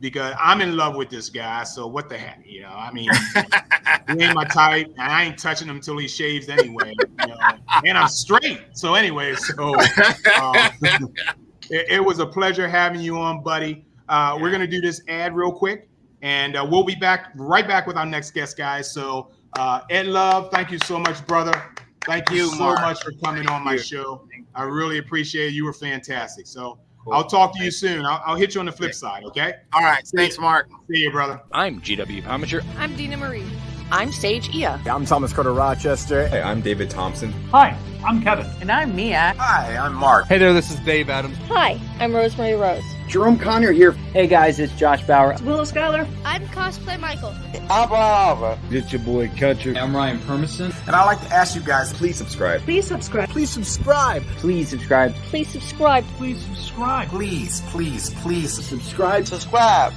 S1: Because I'm in love with this guy. So what the heck, you know? I mean, he ain't my type, and I ain't touching him until he shaves anyway. You know? And I'm straight. So anyway, it was a pleasure having you on, buddy. We're gonna do this ad real quick, and we'll be right back with our next guest, guys. So Ed Love, thank you so much, brother. Thank you so much for coming on my show. I really appreciate it. You were fantastic. So. Cool. I'll talk to you soon. I'll hit you on the flip side, okay?
S2: All right. Thanks, Mark.
S1: See you, brother.
S6: I'm GW Pomacher.
S7: I'm Dina Marie.
S8: I'm Sage Ia.
S9: I'm Thomas Carter Rochester.
S10: Hey, I'm David Thompson.
S11: Hi, I'm Kevin.
S8: And I'm Mia.
S9: Hi, I'm Mark.
S6: Hey there, this is Dave Adams.
S12: Hi, I'm Rosemary Rose.
S13: Jerome Conner here.
S14: Hey guys, it's Josh Bauer.
S15: It's Willow Schuyler.
S16: I'm Cosplay Michael.
S17: Abba. It's your boy Country.
S18: I'm Ryan Permison.
S9: And I'd like to ask you guys, please subscribe.
S15: Please subscribe.
S9: Please subscribe.
S14: Please subscribe.
S12: Please subscribe.
S15: Please subscribe.
S9: Please
S13: subscribe.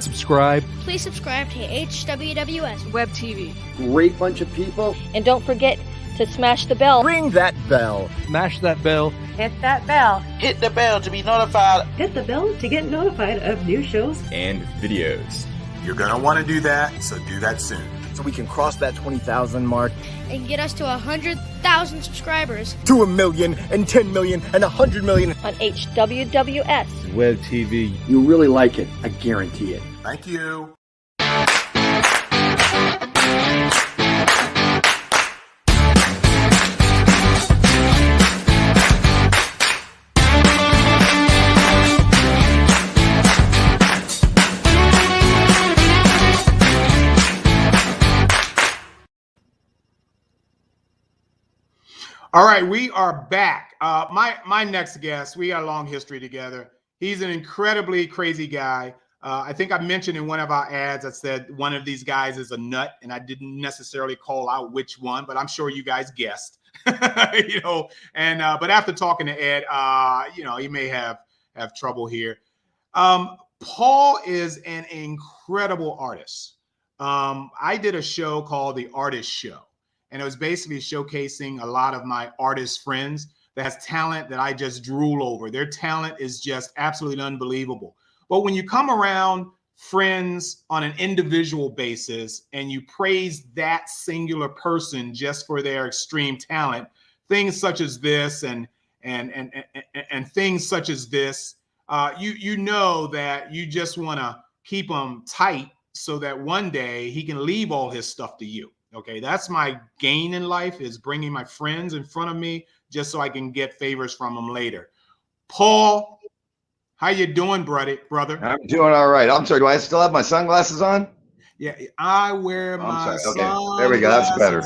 S17: Subscribe.
S16: Please subscribe to HWWS
S8: Web TV.
S13: Great bunch of people.
S12: And don't forget to smash the bell.
S9: Ring that bell.
S6: Smash that bell.
S8: Hit that bell.
S17: Hit the bell to be notified.
S15: Hit the bell to get notified of new shows
S10: and videos.
S9: You're going to want to do that, so do that soon. So we can cross that 20,000 mark.
S16: And get us to 100,000 subscribers.
S9: To 1 million and 10 million and 100 million.
S12: On HWWS.
S17: Web TV.
S13: You'll really like it. I guarantee it.
S9: Thank you.
S1: All right, we are back. My next guest, we got a long history together. He's an incredibly crazy guy. I think I mentioned in one of our ads, I said one of these guys is a nut, and I didn't necessarily call out which one, but I'm sure you guys guessed. You know, and but after talking to Ed, you know, he may have trouble here. Paul is an incredible artist. I did a show called The Artist Show. And it was basically showcasing a lot of my artist friends that has talent that I just drool over. Their talent is just absolutely unbelievable. But when you come around friends on an individual basis and you praise that singular person just for their extreme talent, things such as this and things such as this, you know that you just want to keep them tight so that one day he can leave all his stuff to you. Okay, that's my gain in life, is bringing my friends in front of me just so I can get favors from them later. Paul, how you doing, brother?
S19: I'm doing all right. I'm sorry, do I still have my sunglasses on?
S1: Yeah, I wear my
S19: sunglasses. Okay, there we go. That's better.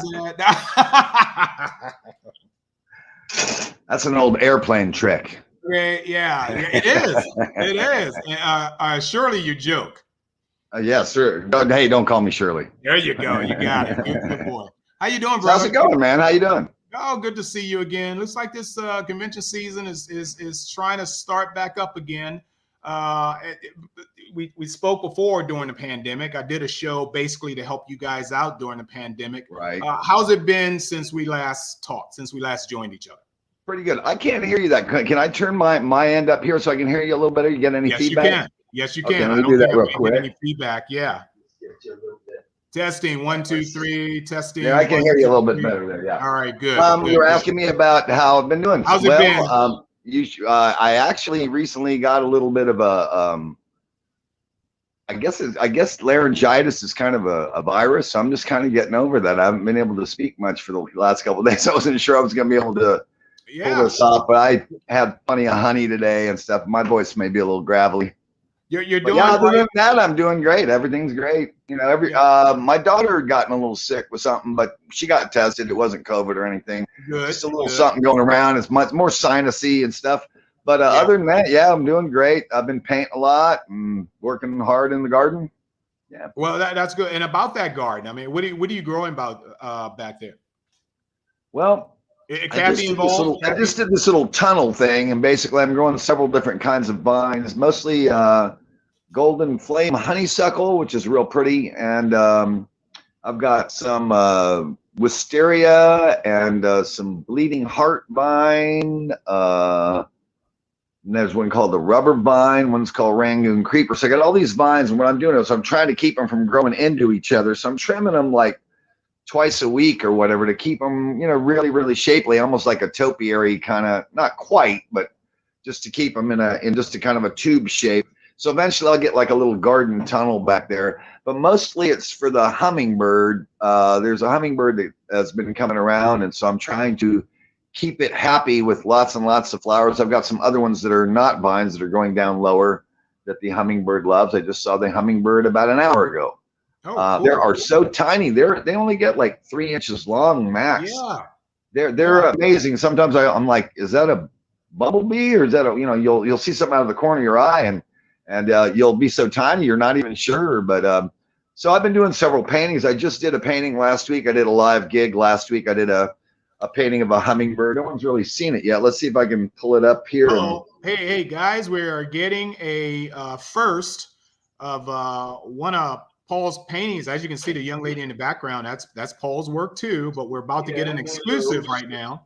S19: That's an old airplane trick.
S1: Yeah, it is. It is. Surely you joke.
S19: Yes, sir. Hey, don't call me Shirley.
S1: There you go. You got it. Good boy. How you doing,
S19: So
S1: brother?
S19: how's it going, man? How you doing?
S1: Oh, good to see you again. Looks like this convention season is trying to start back up again. We spoke before during the pandemic. I did a show basically to help you guys out during the pandemic.
S19: Right.
S1: How's it been since we last talked, since we last joined each other?
S19: Pretty good. I can't hear you that good. Can I turn my end up here so I can hear you a little better? You get any feedback?
S1: You can. Yes, you can.
S19: Okay,
S1: I
S19: let me
S1: don't
S19: do that
S1: think
S19: real
S1: I'm
S19: quick.
S1: getting any feedback. Yeah. Testing 1, 2, 3. Testing.
S19: Yeah, I can
S1: 1,
S19: hear you a
S1: 2,
S19: little bit
S1: 3.
S19: better there. Yeah.
S1: All right. Good.
S19: You were asking me about how I've been doing.
S1: How's it been?
S19: I actually recently got a little bit of a I guess laryngitis is kind of a virus, so I'm just kind of getting over that. I haven't been able to speak much for the last couple of days. I wasn't sure I was going to be able to pull this off, but I had plenty of honey today and stuff. My voice may be a little gravelly.
S1: You're
S19: But
S1: doing
S19: yeah, other
S1: great.
S19: than that, I'm doing great. Everything's great. You know, my daughter had gotten a little sick with something, but she got tested. It wasn't COVID or anything.
S1: Good.
S19: Just a little something going around. It's much more sinusy and stuff. But other than that, yeah, I'm doing great. I've been painting a lot and working hard in the garden. Yeah.
S1: Well, that's good. And about that garden, I mean, what are you growing about back there?
S19: Well,
S1: It can be involved.
S19: I just did this little tunnel thing, and basically I'm growing several different kinds of vines, mostly golden flame honeysuckle, which is real pretty, and I've got some wisteria and some bleeding heart vine. And there's one called the rubber vine. One's called Rangoon creeper. So I got all these vines, and what I'm doing is I'm trying to keep them from growing into each other. So I'm trimming them like twice a week or whatever to keep them, you know, really, really shapely, almost like a topiary kind of, not quite, but just to keep them in just a kind of a tube shape. So eventually I'll get like a little garden tunnel back there, but mostly it's for the hummingbird. There's a hummingbird that has been coming around, and so I'm trying to keep it happy with lots and lots of flowers. I've got some other ones that are not vines that are going down lower that the hummingbird loves. I just saw the hummingbird about an hour ago.
S1: Oh, cool.
S19: They are so tiny. They only get like 3 inches long max.
S1: Yeah.
S19: They're amazing. Sometimes I'm like, is that a bumblebee or is that a, you know, you'll see something out of the corner of your eye and you'll be so tiny you're not even sure. But so I've been doing several paintings. I just did a painting last week. I did a live gig last week. I did a painting of a hummingbird. No one's really seen it yet. Let's see if I can pull it up here.
S1: Hey guys, we are getting a first of one of Paul's paintings. As you can see, the young lady in the background, that's Paul's work too, but we're about to get an exclusive right now.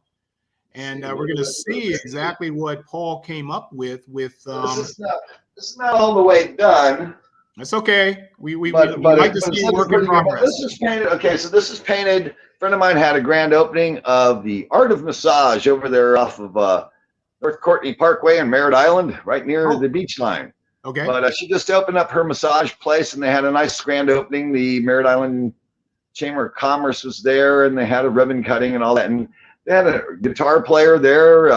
S1: And we're going to see exactly what Paul came up with. This
S19: is not all the way done.
S1: That's okay. We like to see work in progress.
S19: This is painted. Okay, so this is painted. A friend of mine had a grand opening of the Art of Massage over there off of North Courtney Parkway in Merritt Island, right near the beach line.
S1: Okay.
S19: But she just opened up her massage place, and they had a nice grand opening. The Merritt Island Chamber of Commerce was there, and they had a ribbon cutting and all that. And they had a guitar player there.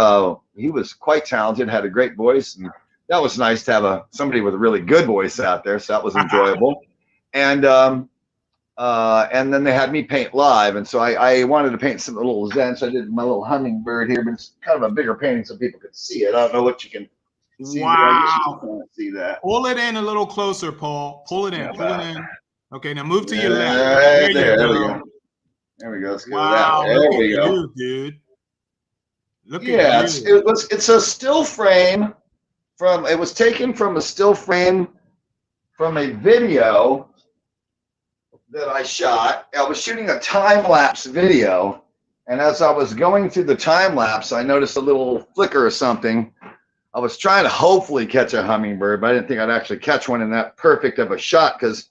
S19: He was quite talented, had a great voice, and that was nice to have somebody with a really good voice out there. So that was enjoyable. And then they had me paint live, and so I wanted to paint something a little zen. So I did my little hummingbird here, but it's kind of a bigger painting so people could see it. I don't know what you can see.
S1: Wow!
S19: You can't see that.
S1: Pull it in a little closer, Paul. Pull it in.
S19: Yeah,
S1: pull it in. Okay, now move to your
S19: Right
S1: left.
S19: there we go. There we go. Let's go
S1: Wow!
S19: that way. There we go.
S1: You, dude. Look at you.
S19: It's a still frame from. It was taken from a still frame from a video that I shot. I was shooting a time-lapse video, and as I was going through the time-lapse, I noticed a little flicker or something. I was trying to hopefully catch a hummingbird, but I didn't think I'd actually catch one in that perfect of a shot because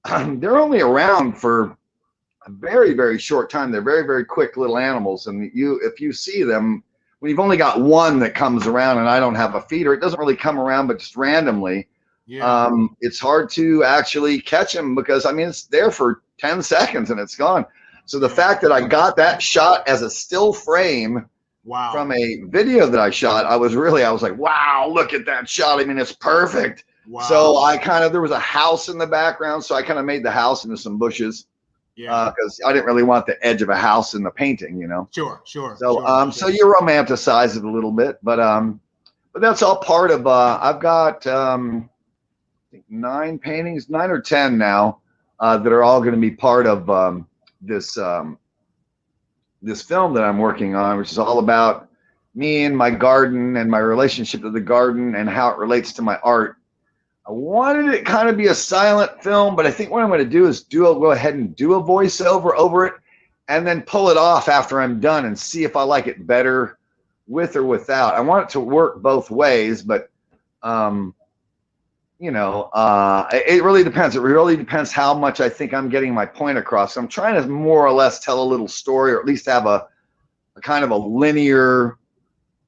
S19: they're only around for a very, very short time. They're very, very quick little animals, and if you see them, when you've only got one that comes around, and I don't have a feeder, it doesn't really come around, but just randomly.
S1: Yeah.
S19: It's hard to actually catch them because, I mean, it's there for 10 seconds and it's gone. So the fact that I got that shot as a still frame from a video that I shot, I was like, wow, look at that shot. I mean, it's perfect.
S1: Wow.
S19: So there was a house in the background, so I kind of made the house into some bushes.
S1: Yeah.
S19: Because I didn't really want the edge of a house in the painting, you know.
S1: Sure.
S19: So
S1: sure.
S19: you romanticize it a little bit, but that's all part of. I've got I think 9 paintings, 9 or 10 now, that are all going to be part of this this film that I'm working on, which is all about me and my garden and my relationship to the garden and how it relates to my art. I wanted it kind of be a silent film, but I think what I'm going to do is go ahead and do a voiceover over it and then pull it off after I'm done and see if I like it better with or without. I want it to work both ways, but you know, it really depends. It really depends how much I think I'm getting my point across. So I'm trying to more or less tell a little story, or at least have a kind of a linear,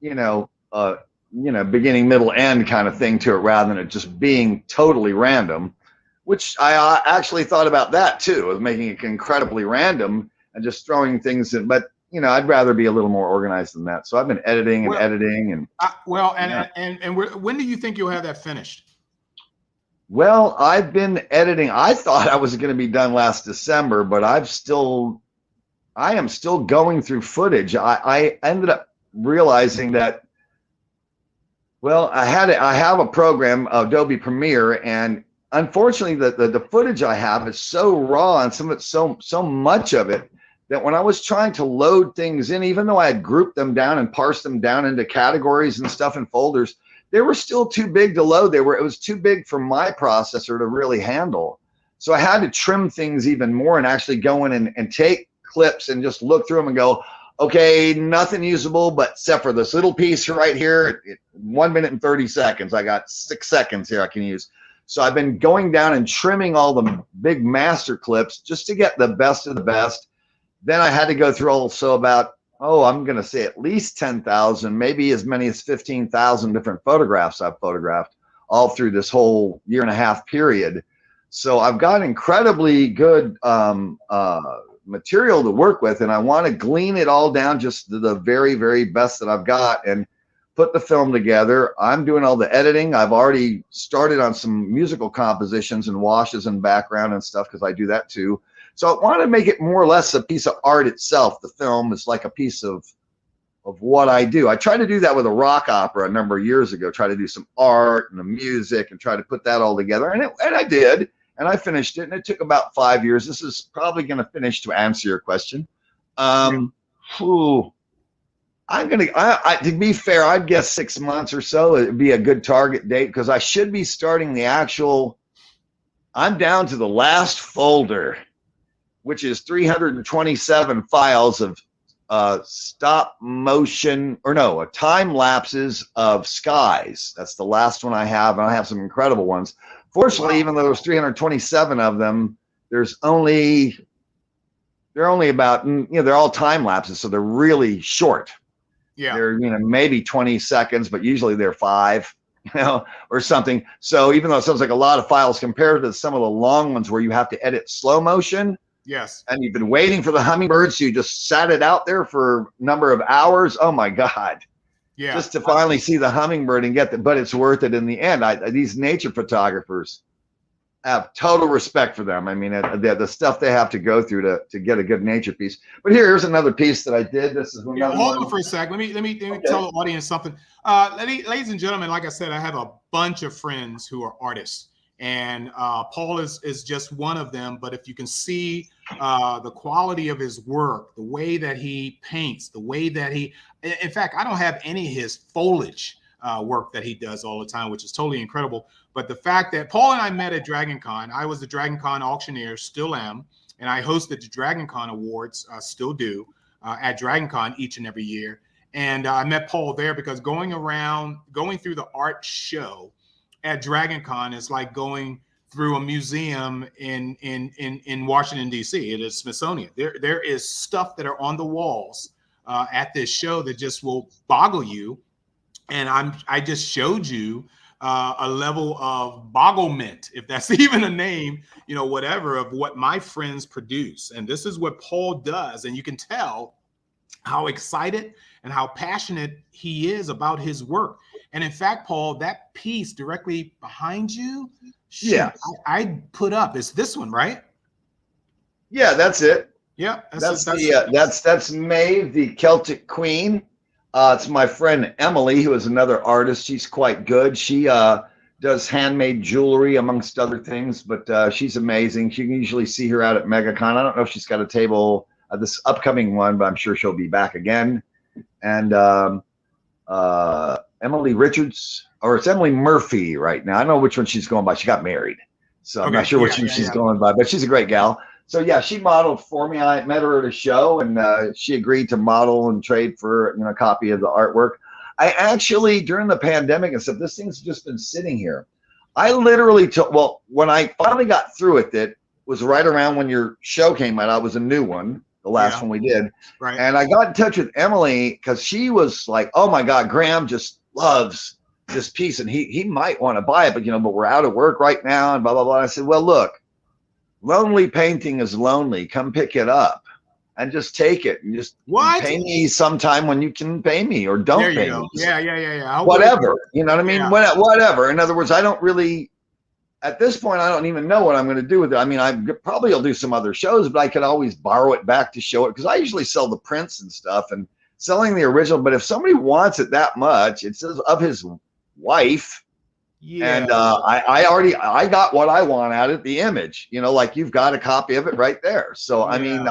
S19: beginning, middle, end kind of thing to it, rather than it just being totally random, which I actually thought about that too, of making it incredibly random and just throwing things in. But, I'd rather be a little more organized than that. So I've been editing and editing. And
S1: when do you think you'll have that finished?
S19: Well, I've been editing. I thought I was going to be done last December, but I am still going through footage. I ended up realizing that, well, I have a program, Adobe Premiere, and unfortunately the footage I have is so raw, and some of it, so much of it, that when I was trying to load things in, even though I had grouped them down and parsed them down into categories and stuff in folders, they were still too big to load. It was too big for my processor to really handle. So I had to trim things even more and actually go in and take clips and just look through them and go, okay, nothing usable, but except for this little piece right here, 1 minute and 30 seconds. I got 6 seconds here I can use. So I've been going down and trimming all the big master clips just to get the best of the best. Then I had to go through I'm going to say at least 10,000, maybe as many as 15,000 different photographs I've photographed all through this whole 1.5 year period. So I've got incredibly good material to work with, and I want to glean it all down just to the very, very best that I've got and put the film together. I'm doing all the editing. I've already started on some musical compositions and washes and background and stuff, because I do that too. So I want to make it more or less a piece of art itself. The film is like a piece of what I do. I tried to do that with a rock opera a number of years ago, try to do some art and the music and try to put that all together. And I did, and I finished it, and it took about 5 years. This is probably going to finish, to answer your question. To be fair, I'd guess 6 months or so. It'd be a good target date, because I should be starting I'm down to the last folder, which is 327 files of time lapses of skies. That's the last one I have, and I have some incredible ones. Fortunately, even though there's 327 of them, they're only about, they're all time lapses, so they're really short.
S1: Yeah.
S19: They're, maybe 20 seconds, but usually they're 5, or something. So even though it sounds like a lot of files compared to some of the long ones where you have to edit slow motion,
S1: yes,
S19: and you've been waiting for the hummingbird, so you just sat it out there for a number of hours. Oh my God.
S1: Yeah.
S19: Just to finally see the hummingbird and but it's worth it in the end. These nature photographers, I have total respect for them. I mean, the stuff they have to go through to get a good nature piece. But here's another piece that I did. This is another
S1: hold
S19: one.
S1: on for a sec. Let me tell the audience something. Ladies and gentlemen, like I said, I have a bunch of friends who are artists, and Paul is just one of them. But if you can see the quality of his work, the way that he paints, the way that in fact, I don't have any of his foliage work that he does all the time, which is totally incredible. But the fact that Paul and I met at Dragon Con, I was the Dragon Con auctioneer, still am, and I hosted the Dragon Con Awards, still do, at Dragon Con each and every year. And I met Paul there because going through the art show at Dragon Con is like going through a museum in Washington, D.C. It is Smithsonian. There is stuff that are on the walls at this show that just will boggle you. And I just showed you a level of bogglement, if that's even a name, whatever, of what my friends produce. And this is what Paul does. And you can tell how excited and how passionate he is about his work. And in fact, Paul, that piece directly behind you,
S19: yeah,
S1: I put up, is this one, right?
S19: Yeah, that's it.
S1: Yeah,
S19: that's Maeve, the Celtic Queen. It's my friend Emily, who is another artist. She's quite good. She does handmade jewelry, amongst other things, but she's amazing. You can usually see her out at MegaCon. I don't know if she's got a table this upcoming one, but I'm sure she'll be back again. And Emily Richards, or it's Emily Murphy right now. I don't know which one she's going by. She got married, so I'm not sure which one she's going by, but she's a great gal. So yeah, she modeled for me. I met her at a show, and she agreed to model and trade for a copy of the artwork. I actually, during the pandemic and stuff, this thing's just been sitting here. I literally took, well, when I finally got through it, that was right around when your show came out. I was a new one, the last one we did.
S1: Right.
S19: And I got in touch with Emily because she was like, oh my God, Graham just loves this piece and he might want to buy it, but but we're out of work right now and blah, blah, blah. I said, well, look, lonely painting is lonely. Come pick it up and just take it and just pay me sometime when you can pay me, or don't pay me.
S1: Yeah.
S19: Whatever. You know what I mean? Yeah. Whatever. In other words, I don't really, at this point, I don't even know what I'm going to do with it. I mean, I probably will do some other shows, but I could always borrow it back to show it, because I usually sell the prints and stuff and selling the original. But if somebody wants it that much, it says of his wife. Yeah. And I got what I want out of the image, like you've got a copy of it right there. So, I mean,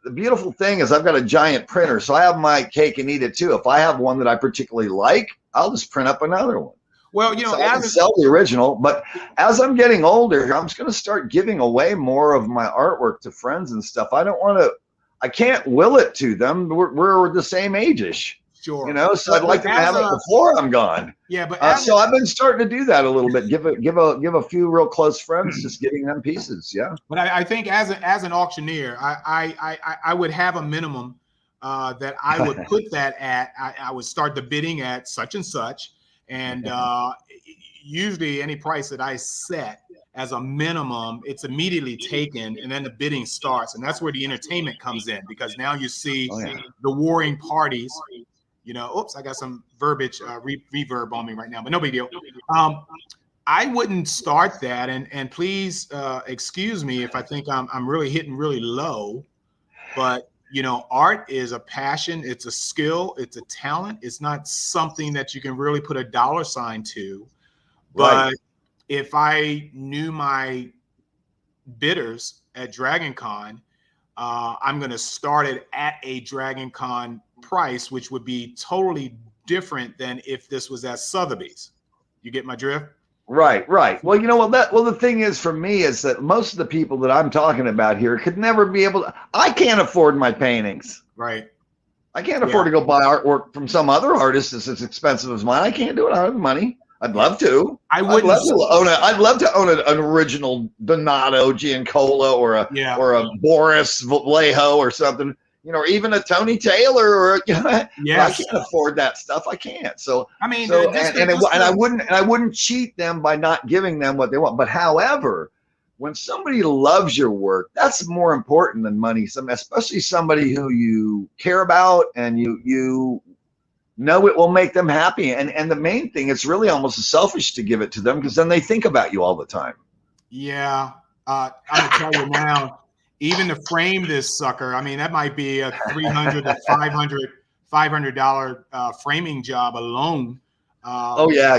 S19: the beautiful thing is I've got a giant printer, so I have my cake and eat it too. If I have one that I particularly like, I'll just print up another one.
S1: Well,
S19: so I can sell the original, but as I'm getting older, I'm just going to start giving away more of my artwork to friends and stuff. I can't will it to them. We're the same age-ish.
S1: Sure.
S19: So I'd like to have it before I'm gone.
S1: Yeah, but
S19: so I've been starting to do that a little bit. Give a few real close friends, just giving them pieces. Yeah.
S1: But I think as an auctioneer, I would have a minimum that I would put that at. I would start the bidding at such and such, and usually any price that I set as a minimum, it's immediately taken, and then the bidding starts, and that's where the entertainment comes in, because now you see the warring parties. Oops, I got some verbiage reverb on me right now, but no big deal. I wouldn't start that, and please excuse me if I think I'm really hitting really low, but art is a passion, it's a skill, it's a talent. It's not something that you can really put a dollar sign to. But if I knew my bidders at Dragon Con, I'm going to start it at a Dragon Con price, which would be totally different than if this was at Sotheby's. You get my drift?
S19: Right. Well, the thing is for me is that most of the people that I'm talking about here could never be able to, I can't afford my paintings.
S1: Right.
S19: I can't afford to go buy artwork from some other artist that's as expensive as mine. I can't do it. I don't have the money. I'd love to. I'd love to own an original Donato Giancola or a Boris Vallejo or something, or even a Tony Taylor or I can't afford that stuff. I can't. So I mean, I wouldn't cheat them by not giving them what they want. But however, when somebody loves your work, that's more important than money. Especially somebody who you care about and you know it will make them happy. And the main thing, it's really almost selfish to give it to them, because then they think about you all the time.
S1: Yeah. I'm going to tell you now, even to frame this sucker, I mean, that might be a $300 to $500 framing job alone.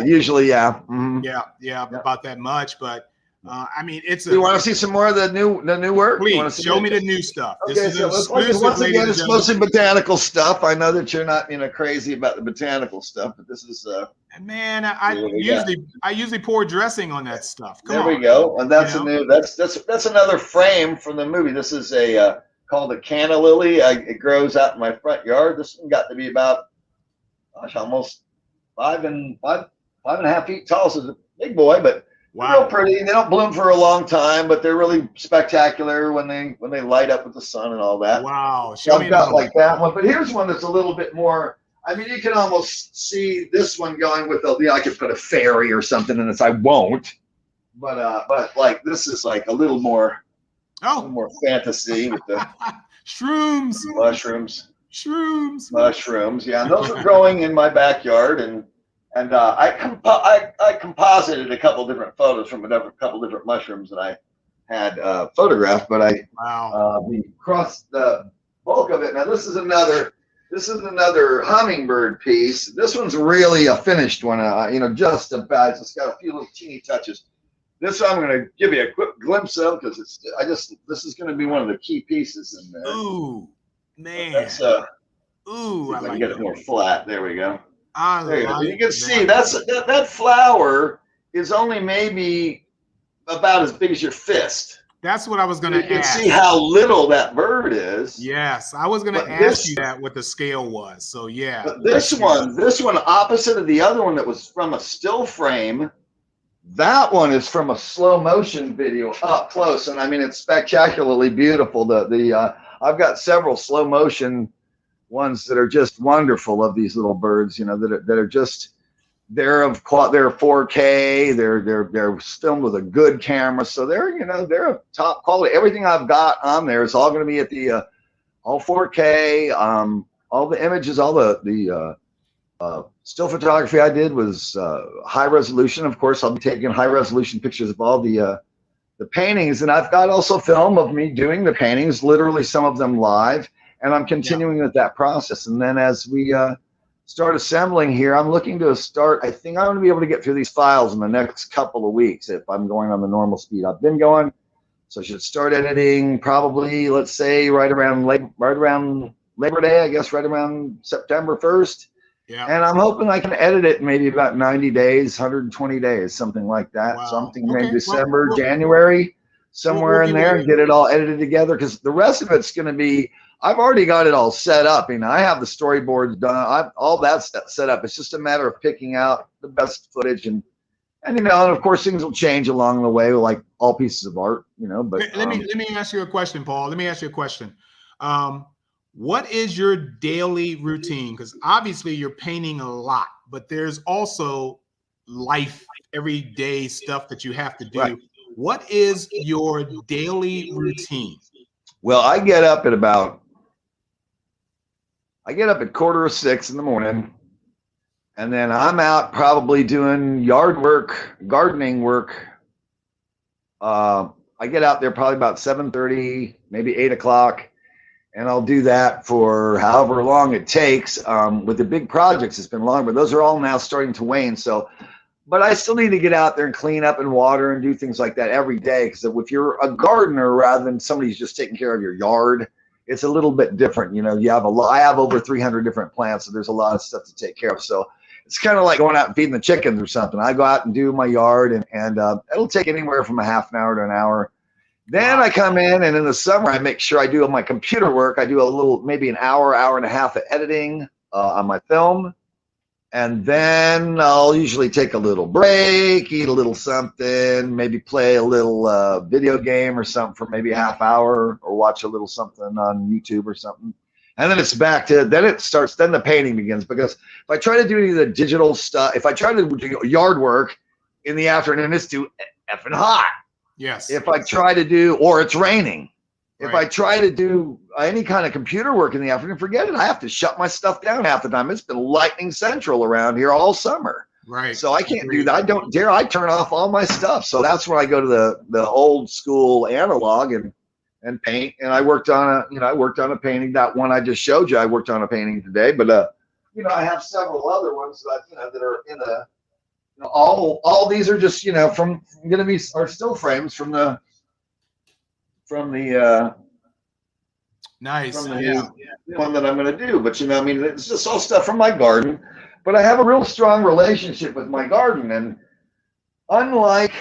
S19: Usually, yeah. Mm-hmm.
S1: Yeah, about that much. But I mean,
S19: you want to see some more of the new work?
S1: Please show me the new stuff.
S19: Okay, so once again, it's mostly botanical stuff. I know that you're not crazy about the botanical stuff, but this is
S1: man, I usually pour dressing on that stuff.
S19: There we go, and that's that's another frame from the movie. This is a called a canna lily. It grows out in my front yard. This one got to be about almost 5.5 feet tall. So it's a big boy, but real pretty. They don't bloom for a long time, but they're really spectacular when they light up with the sun and all that.
S1: Wow.
S19: So I've got like that one, but here's one that's a little bit more. I mean, you can almost see this one going with I could put a fairy or something in this. I won't, but like this is like a little more fantasy with the
S1: mushrooms.
S19: Yeah, and those are growing in my backyard, and I composited a couple different photos from a couple different mushrooms that I had photographed, but we crossed the bulk of it. Now this is another hummingbird piece. This one's really a finished one. Just about. It's got a few little teeny touches. This I'm going to give you a quick glimpse of because this is going to be one of the key pieces in there.
S1: Ooh, man.
S19: That's
S1: Ooh,
S19: if I
S1: like
S19: can get it more flat. There we go. There you go.
S1: like
S19: You can see that flower is only maybe about as big as your fist.
S1: That's what I was going to ask.
S19: You can see how little that bird is.
S1: Yes, I was going to ask you that what the scale was. So yeah.
S19: But this one opposite of the other one that was from a still frame, that one is from a slow motion video up close, and I mean it's spectacularly beautiful. I've got several slow motion ones that are just wonderful of these little birds, you know, that are just they're 4K, they're filmed with a good camera, so they're of top quality. Everything I've got on there is all going to be at the all 4K. All the images, all the still photography I did was high resolution. Of course, I'll be taking high resolution pictures of all the paintings, and I've got also film of me doing the paintings, literally some of them live, and I'm continuing with that process. And then as we start assembling here, I'm looking to start. I think I'm going to be able to get through these files in the next couple of weeks if I'm going on the normal speed I've been going. So I should start editing probably, let's say, right around Labor Day, I guess, right around September 1st.
S1: Yeah.
S19: And I'm hoping I can edit it in maybe about 90 days, 120 days, something like that.
S1: Wow.
S19: Something maybe December, January, somewhere in there, and get it all edited together. Because the rest of it's going to be, I've already got it all set up. You know, I have the storyboards done. All that stuff set up. It's just a matter of picking out the best footage and you know, and of course things will change along the way, like all pieces of art. You know, but
S1: let me ask you a question, Paul. Let me ask you a question. What is your daily routine? Because obviously you're painting a lot, but there's also life, everyday stuff that you have to do. Right. What is your daily routine?
S19: Well, I get up at 5:45 in the morning, and then I'm out probably doing yard work, gardening work. I get out there probably about 7:30, maybe 8 o'clock. And I'll do that for however long it takes. With the big projects, it's been long, but those are all now starting to wane. So, but I still need to get out there and clean up and water and do things like that every day. Because if you're a gardener rather than somebody who's just taking care of your yard, it's a little bit different. You know, I have over 300 different plants, so there's a lot of stuff to take care of. So it's kind of like going out and feeding the chickens or something. I go out and do my yard, and it'll take anywhere from a half an hour to an hour. Then I come in, and in the summer, I make sure I do my computer work. I do maybe an hour, hour and a half of editing on my film. And then I'll usually take a little break, eat a little something, maybe play a little video game or something for maybe a half hour, or watch a little something on YouTube or something. And then it's back to, then the painting begins. Because if I try to do any of the digital stuff, if I try to do yard work in the afternoon, it's too effing hot.
S1: Yes.
S19: If I try to do, or it's raining, if I try to do any kind of computer work in the afternoon, forget it. I have to shut my stuff down half the time. It's been lightning central around here all summer.
S1: Right.
S19: So I can't do that. I don't dare. I turn off all my stuff. So that's when I go to the old school analog and paint. And I worked on a painting. That one I just showed you, I worked on a painting today. But I have several other ones that are in the. All these are just are still frames from the
S1: nice
S19: the one that I'm going to do. But it's just all stuff from my garden. But I have a real strong relationship with my garden, and unlike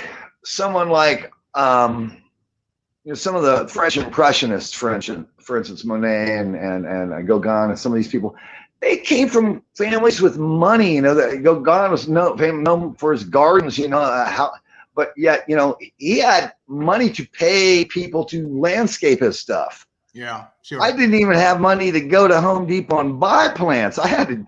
S19: someone like some of the French Impressionists, for instance, Monet and Gauguin and some of these people. They came from families with money, that Gauguin was known for his gardens, but yet, he had money to pay people to landscape his stuff.
S1: Yeah, sure.
S19: I didn't even have money to go to Home Depot and buy plants. I had to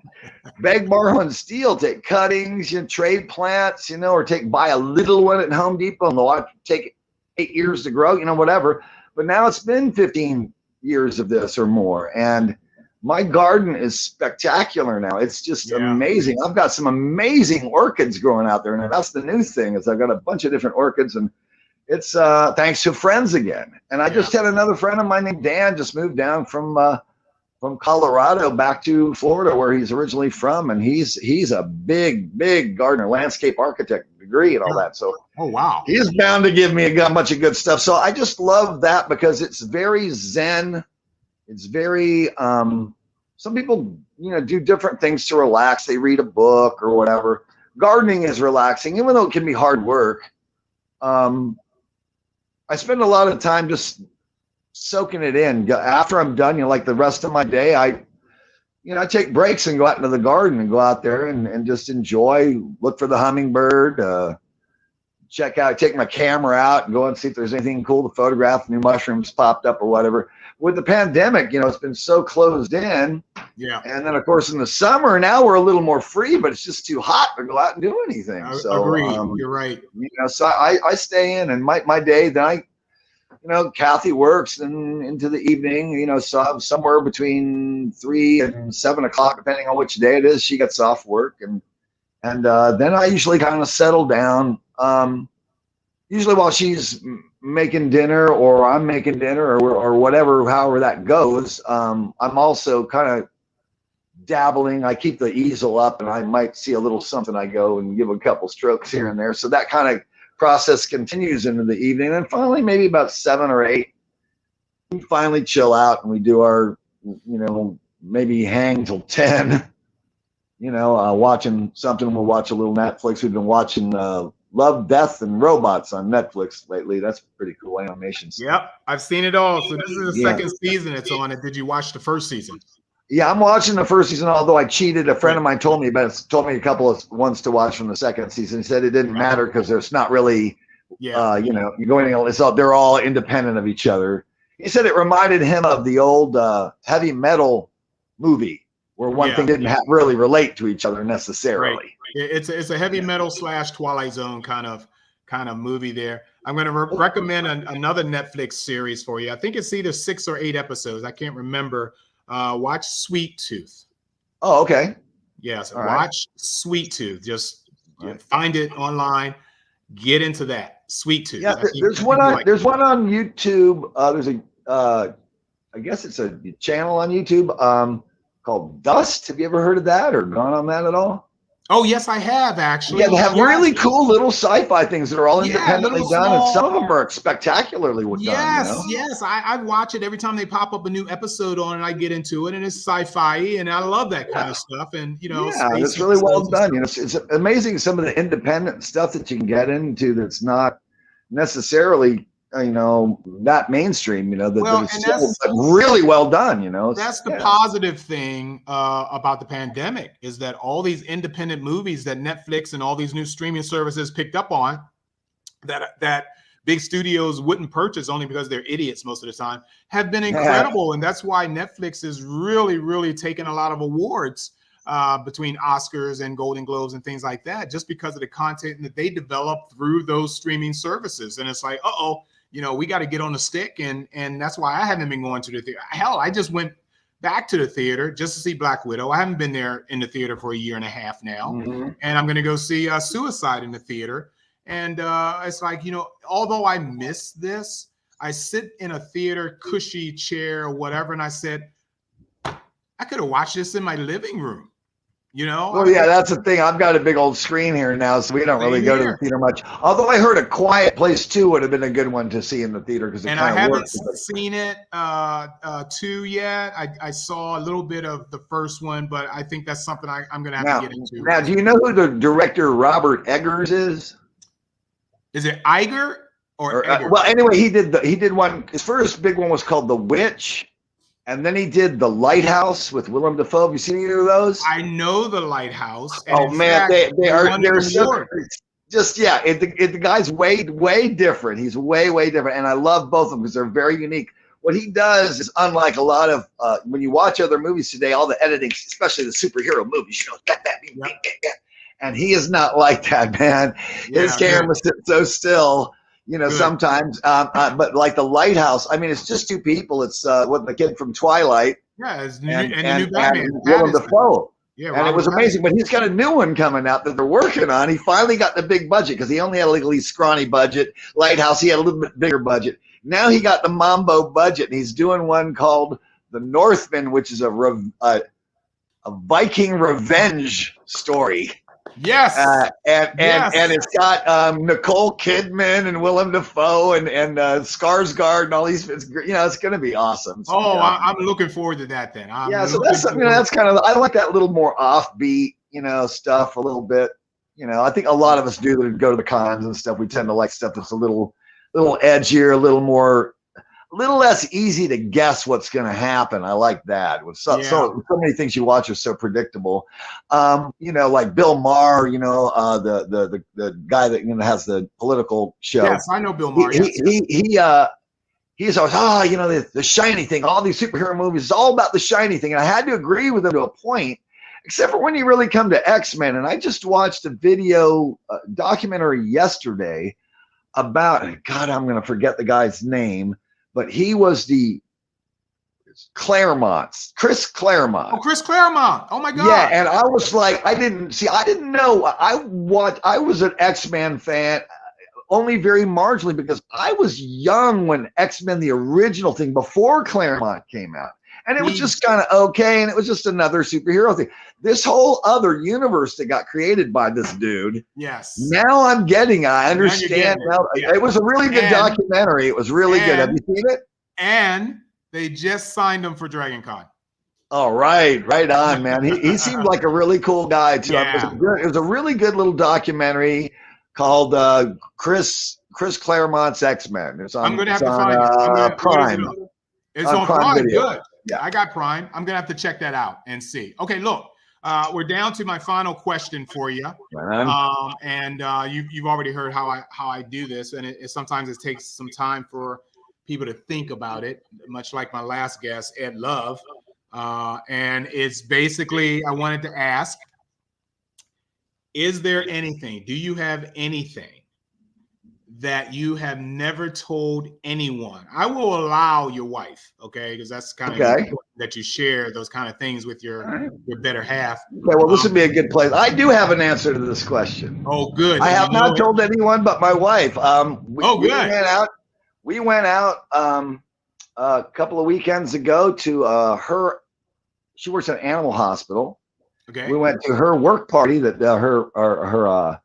S19: beg, borrow, and steal, take cuttings, trade plants, or buy a little one at Home Depot, and it'll take 8 years to grow, whatever. But now it's been 15 years of this or more, and my garden is spectacular now. It's just amazing. I've got some amazing orchids growing out there, and that's the new thing is I've got a bunch of different orchids, and it's thanks to friends again. And I just had another friend of mine named Dan just moved down from Colorado back to Florida, where he's originally from, and he's a big gardener, landscape architect, degree and all that. So
S1: oh wow,
S19: he's bound to give me a bunch of good stuff. So I just love that because it's very zen. It's very some people, you know, do different things to relax. They read a book or whatever. Gardening is relaxing, even though it can be hard work. I spend a lot of time just soaking it in. After I'm done, you know, like the rest of my day, I take breaks and go out into the garden and go out there and just enjoy, look for the hummingbird, take my camera out and go and see if there's anything cool to photograph, new mushrooms popped up or whatever. With the pandemic, you know, it's been so closed in.
S1: Yeah.
S19: And then, of course, in the summer, now we're a little more free, but it's just too hot to go out and do anything.
S1: Agree. You're right.
S19: You know, so I stay in, and my day, then Kathy works and into the evening, you know, so I'm somewhere between 3 and 7 o'clock, depending on which day it is. She gets off work, and then I usually kind of settle down. Usually while she's making dinner or I'm making dinner or whatever, however that goes, I'm also kind of dabbling. I keep the easel up, and I might see a little something. I go and give a couple strokes here and there. So that kind of process continues into the evening, and finally maybe about 7 or 8 we finally chill out and we do our, you know, maybe hang till 10, you know, watching something. We'll watch a little Netflix. We've been watching Love, Death, and Robots on Netflix lately. That's pretty cool animation stuff.
S1: Yep, I've seen it all. So this is the second season it's on it. Did you watch the first season?
S19: Yeah, I'm watching the first season, although I cheated. A friend of mine told me a couple of ones to watch from the second season. He said it didn't matter because there's not really, you know, you're going to, they're all independent of each other. He said it reminded him of the old heavy metal movie where one thing didn't really relate to each other necessarily.
S1: Right. It's a heavy metal / Twilight Zone kind of movie there. I'm going to recommend another Netflix series for you. I think it's either 6 or 8 episodes. I can't remember. Watch Sweet Tooth.
S19: Oh, okay.
S1: Yes, watch Sweet Tooth. Just find it online. Get into that Sweet Tooth.
S19: Yeah, there's one on YouTube. There's I guess it's a channel on YouTube called Dust. Have you ever heard of that or gone on that at all?
S1: Oh, yes, I have actually.
S19: Yeah, they have really cool little sci-fi things that are all independently done, and some of them are spectacularally done.
S1: Yes,
S19: you know?
S1: yes. I watch it every time they pop up a new episode on, and I get into it, and it's sci-fi, and I love that kind of stuff. And you know,
S19: it's really well done. You know, it's amazing some of the independent stuff that you can get into that's not necessarily, you know, that mainstream. You know, that it's still really well done. You know,
S1: that's the positive thing about the pandemic is that all these independent movies that Netflix and all these new streaming services picked up on that big studios wouldn't purchase only because they're idiots most of the time have been incredible, and that's why Netflix is really taking a lot of awards between Oscars and Golden Globes and things like that, just because of the content that they develop through those streaming services. And it's like, you know, we got to get on the stick, and that's why I haven't been going to the theater. Hell, I just went back to the theater just to see Black Widow. I haven't been there in the theater for 1.5 years now, and I'm going to go see Suicide in the theater. And it's like, you know, although I miss this, I sit in a theater cushy chair or whatever, and I said, I could have watched this in my living room. You know?
S19: Well, yeah, that's the thing. I've got a big old screen here now, so we don't really go to the theater much. Although I heard A Quiet Place 2 would have been a good one to see in the theater because it kind of works.
S1: And I haven't seen it 2 yet. I saw a little bit of the first one, but I think that's something I'm going to have to get into.
S19: Now, do you know who the director Robert Eggers is?
S1: Is it Iger or Eggers?
S19: Well, anyway, he did one. His first big one was called The Witch. And then he did The Lighthouse with Willem Dafoe. Have you seen either of those?
S1: I know The Lighthouse.
S19: Oh man, they're so the guy's way different. He's way different, and I love both of them because they're very unique. What he does is unlike a lot of when you watch other movies today, all the editing, especially the superhero movies, you know, and he is not like that, man. His camera sits so still. You know, sometimes, but like The Lighthouse, I mean, it's just two people. It's what the kid from Twilight,
S1: and
S19: the new Batman, Willem Dafoe. Yeah, and it was amazing. But he's got a new one coming out that they're working on. He finally got the big budget because he only had a legally scrawny budget. Lighthouse, he had a little bit bigger budget. Now he got the Mambo budget, and he's doing one called The Northman, which is a Viking revenge story.
S1: Yes.
S19: And it's got Nicole Kidman and Willem Dafoe and Skarsgård and all these. It's going to be awesome.
S1: I'm looking forward to that then.
S19: So that's kind of, I like that little more offbeat, stuff a little bit. I think a lot of us do that go to the cons and stuff. We tend to like stuff that's a little edgier, a little less easy to guess what's going to happen. I like that. With so many things you watch are so predictable. Like Bill Maher, the guy that has the political show.
S1: Yes, I know Bill Maher.
S19: He's always, the shiny thing. All these superhero movies is all about the shiny thing, and I had to agree with him to a point. Except for when you really come to X-Men, and I just watched a video documentary yesterday about, God, I'm going to forget the guy's name, but he was the Chris Claremont.
S1: Oh, Chris Claremont. Oh my God.
S19: Yeah, and I was like, I didn't know. I was an X-Men fan only very marginally because I was young when X-Men, the original thing, before Claremont came out. And it was just kind of okay, and it was just another superhero thing. This whole other universe that got created by this dude.
S1: Yes.
S19: Now I'm getting it. I understand. It was a really good documentary. It was really good. Have you seen it?
S1: And they just signed him for Dragon Con.
S19: Oh, right on, man. He seemed like a really cool guy too.
S1: Yeah.
S19: It was a really good little documentary called Chris Claremont's X-Men.
S1: I'm going to have to find it.
S19: Prime.
S1: It's on Prime.
S19: Video.
S1: Good.
S19: Yeah.
S1: I got Prime. I'm gonna have to check that out and see. Okay, look, we're down to my final question for you. You've already heard how I do this, and sometimes it takes some time for people to think about it, much like my last guest, Ed Love. And it's basically, I wanted to ask, do you have anything that you have never told anyone? I will allow your wife, okay, because that's kind of important that you share those kind of things with your better half.
S19: Okay, well, this would be a good place. I do have an answer to this question.
S1: Oh, good.
S19: I have not told anyone but my wife.
S1: Good.
S19: We went out a couple of weekends ago to her. She works at an animal hospital.
S1: Okay.
S19: We went to her work party that her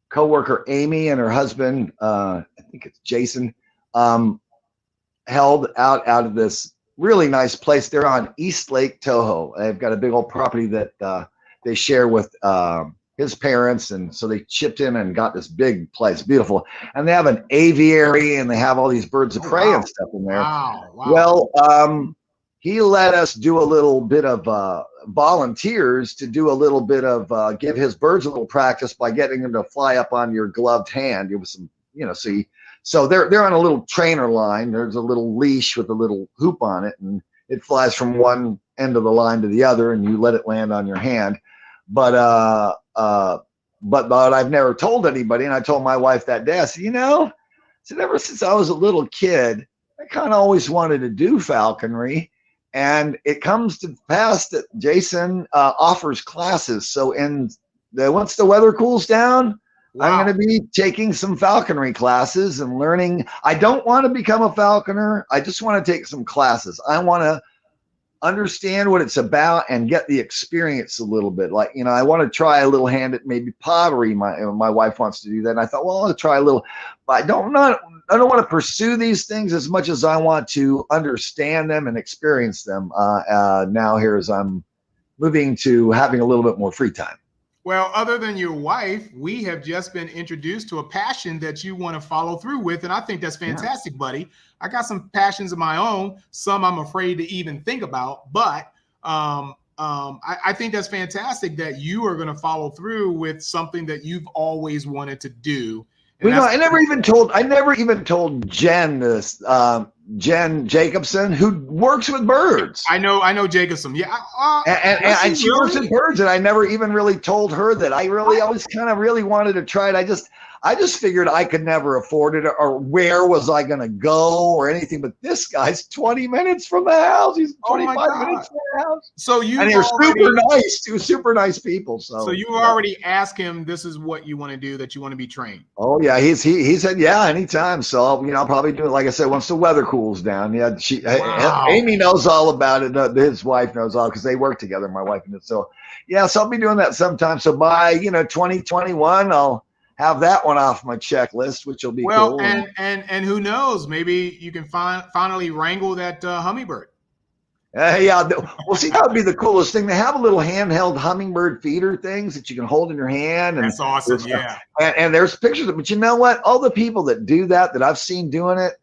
S19: co-worker Amy and her husband, I think it's Jason, held out of this really nice place. They're on East Lake Toho. They've got a big old property that they share with his parents, and so they chipped in and got this big place, beautiful. And they have an aviary, and they have all these birds of prey and stuff in there.
S1: Wow.
S19: Well, he let us do a little bit of volunteers to do a little bit of give his birds a little practice by getting them to fly up on your gloved hand. It was some, so they're on a little trainer line. There's a little leash with a little hoop on it, and it flies from one end of the line to the other, and you let it land on your hand. But I've never told anybody, and I told my wife that day. I said, ever since I was a little kid, I kind of always wanted to do falconry. And it comes to pass that Jason offers classes. So once the weather cools down, I'm going to be taking some falconry classes and learning. I don't want to become a falconer. I just want to take some classes. I want to understand what it's about and get the experience a little bit. Like, I want to try a little hand at maybe pottery. My wife wants to do that. And I thought, well, I'll try a little, but I don't want to pursue these things as much as I want to understand them and experience them now here as I'm moving to having a little bit more free time.
S1: Well, other than your wife, we have just been introduced to a passion that you want to follow through with. And I think that's fantastic, buddy. I got some passions of my own. Some I'm afraid to even think about. But I think that's fantastic that you are going to follow through with something that you've always wanted to do.
S19: I never even told Jen this. Jen Jacobson, who works with birds.
S1: I know Jacobson. Yeah,
S19: and she works with birds, and I never even really told her that. I always kind of really wanted to try it. I just figured I could never afford it, or where was I going to go, or anything. But this guy's 20 minutes from the house. He's 25 minutes from the house.
S1: So
S19: and they're super nice, super nice people. So
S1: you already asked him, this is what you want to do, that you want to be trained.
S19: Oh yeah, he said yeah, anytime. So I'll probably do it, like I said, once the weather cools cools down. Yeah,
S1: Wow.
S19: Amy knows all about it. His wife knows all because they work together. My wife and it. So, yeah, so I'll be doing that sometime. So by 2021, I'll have that one off my checklist, which will be
S1: well,
S19: cool.
S1: And who knows? Maybe you can finally wrangle that hummingbird.
S19: Yeah, well, see, that would be the coolest thing. They have a little handheld hummingbird feeder things that you can hold in your hand. And
S1: that's awesome, yeah.
S19: And there's pictures of it. But you know what? All the people that do that I've seen doing it,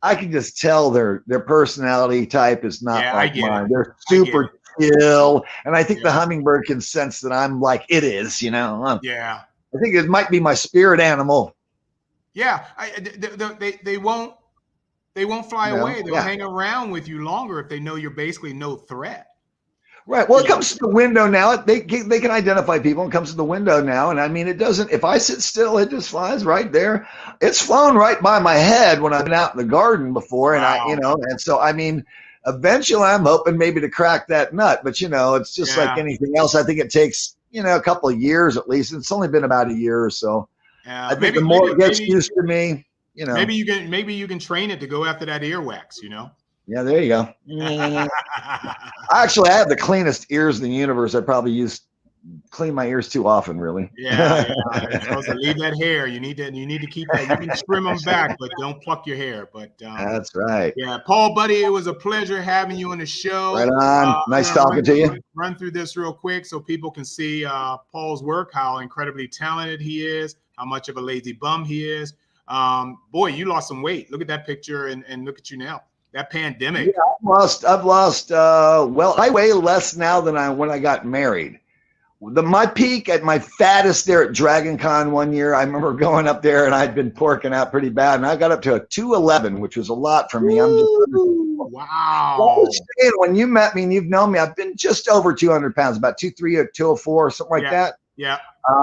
S19: I can just tell their personality type is not like mine. They're super chill. And I think the hummingbird can sense that I'm like it is,
S1: Yeah.
S19: I think it might be my spirit animal.
S1: Yeah. They won't fly away. They'll hang around with you longer if they know you're basically no threat.
S19: Right. Well, it comes to the window now. They can identify people. It comes to the window now. And I mean, it doesn't, if I sit still, it just flies right there. It's flown right by my head when I've been out in the garden before. And and so, I mean, eventually I'm hoping maybe to crack that nut, but it's just like anything else. I think it takes, a couple of years at least. It's only been about a year or so. I think the more it gets used to me,
S1: maybe you can train it to go after that earwax,
S19: Yeah, there you go. Actually, I have the cleanest ears in the universe. I probably clean my ears too often, really.
S1: Yeah. You're supposed to leave that hair. You need to keep that. You can trim them back, but don't pluck your hair. But
S19: that's right.
S1: Yeah, Paul, buddy, it was a pleasure having you on the show.
S19: Right on. Nice talking to you.
S1: Run through this real quick so people can see Paul's work, how incredibly talented he is, how much of a lazy bum he is. Boy, you lost some weight. Look at that picture and look at you now. That pandemic.
S19: Yeah, I've lost. Well, I weigh less now than when I got married. My peak at my fattest there at Dragon Con one year, I remember going up there and I'd been porking out pretty bad, and I got up to a 211, which was a lot for me.
S1: Wow.
S19: When you met me and you've known me, I've been just over 200 pounds, about 203 or 204 or something like that.
S1: Yeah.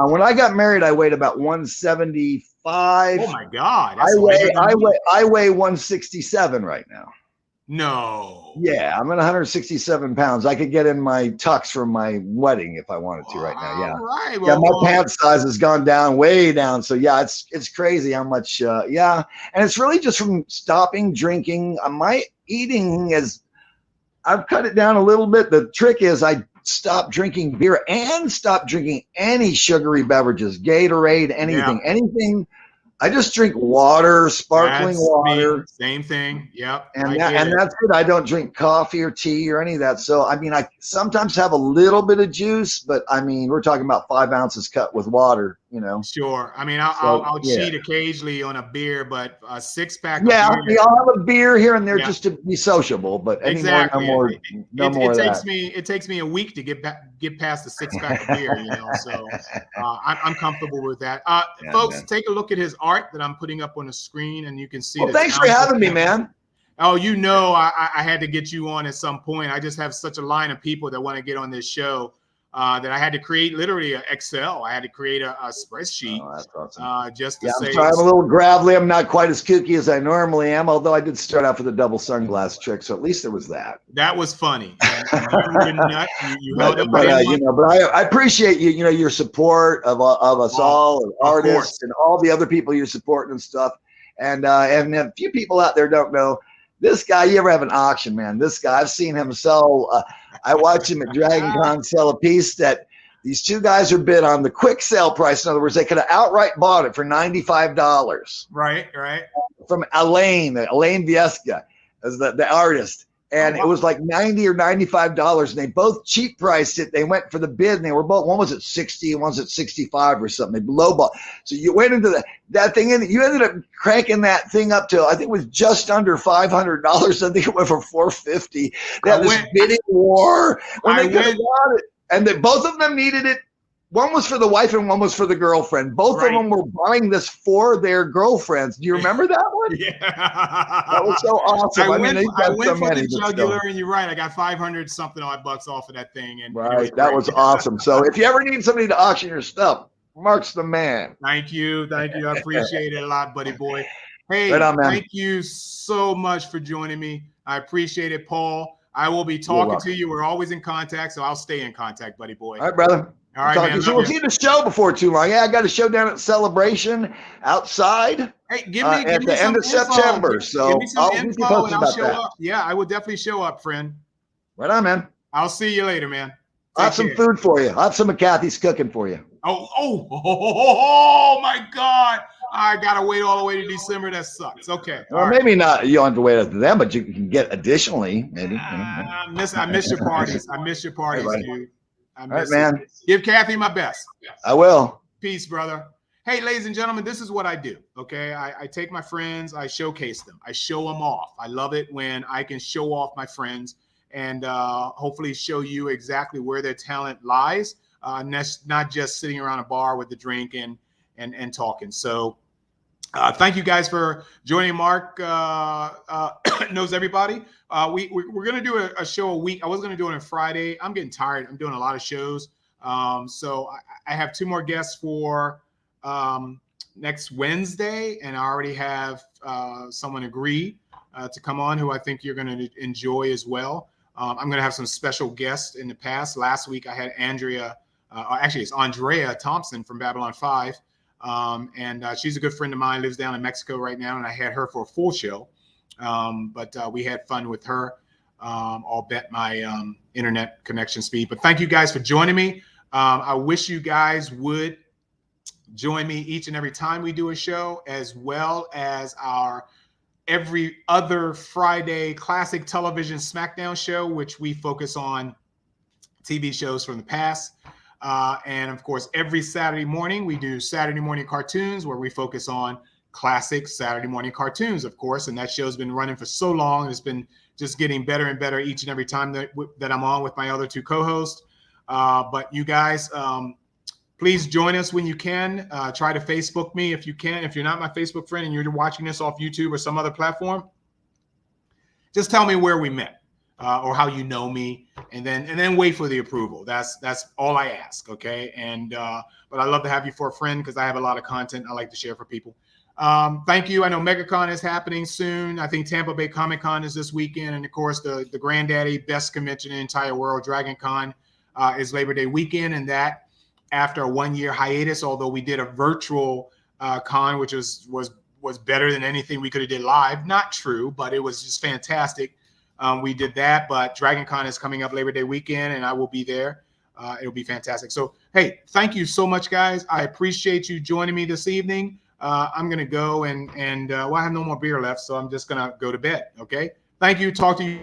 S19: When I got married, I weighed about 175.
S1: Oh my God.
S19: I weigh 167 right now.
S1: No.
S19: Yeah, I'm at 167 pounds. I could get in my tux from my wedding if I wanted to right now. Yeah.
S1: All right.
S19: Well, my pant size has gone down, way down. So yeah, it's crazy how much. And it's really just from stopping drinking. My eating I've cut it down a little bit. The trick is I stopped drinking beer and stopped drinking any sugary beverages, Gatorade, anything. I just drink water, sparkling water.
S1: Me. Same thing. Yep.
S19: And that's it. I don't drink coffee or tea or any of that. So, I mean, I sometimes have a little bit of juice, but I mean, we're talking about 5 ounces cut with water,
S1: Sure. I mean, I'll cheat occasionally on a beer, but a 6-pack.
S19: Yeah, I'll have a beer here and there just to be sociable, but no more of that.
S1: It takes me a week to get past the 6-pack of beer, So I'm comfortable with that. Folks, take a look at his art that I'm putting up on the screen, and you can see.
S19: Well, thanks for having me, man.
S1: Oh, I had to get you on at some point. I just have such a line of people that want to get on this show that I had to create literally an Excel. I had to create a spreadsheet.
S19: Oh, that's awesome.
S1: Just to say.
S19: I'm sorry, I'm a little gravelly. I'm not quite as kooky as I normally am, although I did start off with a double sunglass trick, so at least there was that.
S1: That was funny. You held up.
S19: But I appreciate your support of us all, and artists, and all the other people you're supporting and stuff. And a few people out there don't know this guy. You ever have an auction, man? This guy, I've seen him sell. I watched him at Dragon Con sell a piece that these two guys are bid on the quick sale price. In other words, they could have outright bought it for $95.
S1: Right.
S19: From Elaine Viesca as the artist. And it was like $90 or $95, and they both cheap priced it. They went for the bid, and they were both, one was at 60 and one was at 65 or something. They lowball. So you went into that thing, and you ended up cranking that thing up to, I think it was just under $500. I think it went for $450. They had this bidding war when they could have got it, and both of them needed it. One was for the wife and one was for the girlfriend. Both of them were buying this for their girlfriends. Do you remember that one?
S1: Yeah.
S19: That was so awesome.
S1: I went for the jugular, and you're right. I got 500 something odd bucks off of that thing. And
S19: that was awesome. So if you ever need somebody to auction your stuff, Mark's the man.
S1: Thank you. I appreciate it a lot, buddy boy. Hey,
S19: right on, man.
S1: Thank you so much for joining me. I appreciate it, Paul. I will be talking to you. We're always in contact, so I'll stay in contact, buddy boy.
S19: All right, brother.
S1: All right, man.
S19: So we'll see the show before too long. Yeah, I got a show down at Celebration outside.
S1: Hey, give me
S19: at the end of September. So
S1: give me some
S19: I'll keep you
S1: info
S19: posted
S1: and I'll
S19: about
S1: show
S19: that.
S1: up. Yeah, I will definitely show up, friend.
S19: Right on, man.
S1: I'll see you later, man.
S19: I'll have some food for you. I'll have some of Kathy's cooking for you.
S1: Oh my God. I gotta wait all the way to December. That sucks. Okay.
S19: Well, maybe not. You don't have to wait up to them, but you can get additionally, maybe.
S1: I miss your parties. I miss your parties,
S19: right,
S1: dude. I
S19: All
S1: miss
S19: right, man.
S1: Give Kathy my best.
S19: I will.
S1: Peace, brother. Hey, ladies and gentlemen, this is what I do. Okay. I take my friends, I showcase them, I show them off. I love it when I can show off my friends and hopefully show you exactly where their talent lies. And that's not just sitting around a bar with a drink and talking. So thank you guys for joining. Mark knows everybody. We're going to do a show a week. I was going to do it on Friday. I'm getting tired. I'm doing a lot of shows. So I have 2 more guests for next Wednesday, and I already have someone agree to come on who I think you're going to enjoy as well. I'm going to have some special guests in the past. Last week I had Andrea, actually it's Andrea Thompson from Babylon 5. And she's a good friend of mine, lives down in Mexico right now, and I had her for a full show. But we had fun with her. I'll bet my internet connection speed. But thank you guys for joining me. I wish you guys would join me each and every time we do a show, as well as our every other Friday classic television SmackDown show, which we focus on TV shows from the past. And of course, every Saturday morning, we do Saturday morning cartoons where we focus on classic Saturday morning cartoons, of course. And that show's been running for so long. And it's been just getting better and better each and every time that I'm on with my other 2 co-hosts. But you guys, please join us when you can. Try to Facebook me if you can. If you're not my Facebook friend and you're watching this off YouTube or some other platform, just tell me where we met. Or how you know me, and then wait for the approval. That's all I ask, okay? And but I love to have you for a friend because I have a lot of content I like to share for people. Thank you. I know MegaCon is happening soon. I think Tampa Bay Comic Con is this weekend, and of course the granddaddy best convention in the entire world, Dragon Con, is Labor Day weekend, and that after a 1-year hiatus. Although we did a virtual con, which was better than anything we could have did live. Not true, but it was just fantastic. We did that, but Dragon Con is coming up Labor Day weekend, and I will be there. It'll be fantastic. So, hey, thank you so much, guys. I appreciate you joining me this evening. I'm going to go and well, I have no more beer left, so I'm just going to go to bed, okay? Thank you. Talk to you.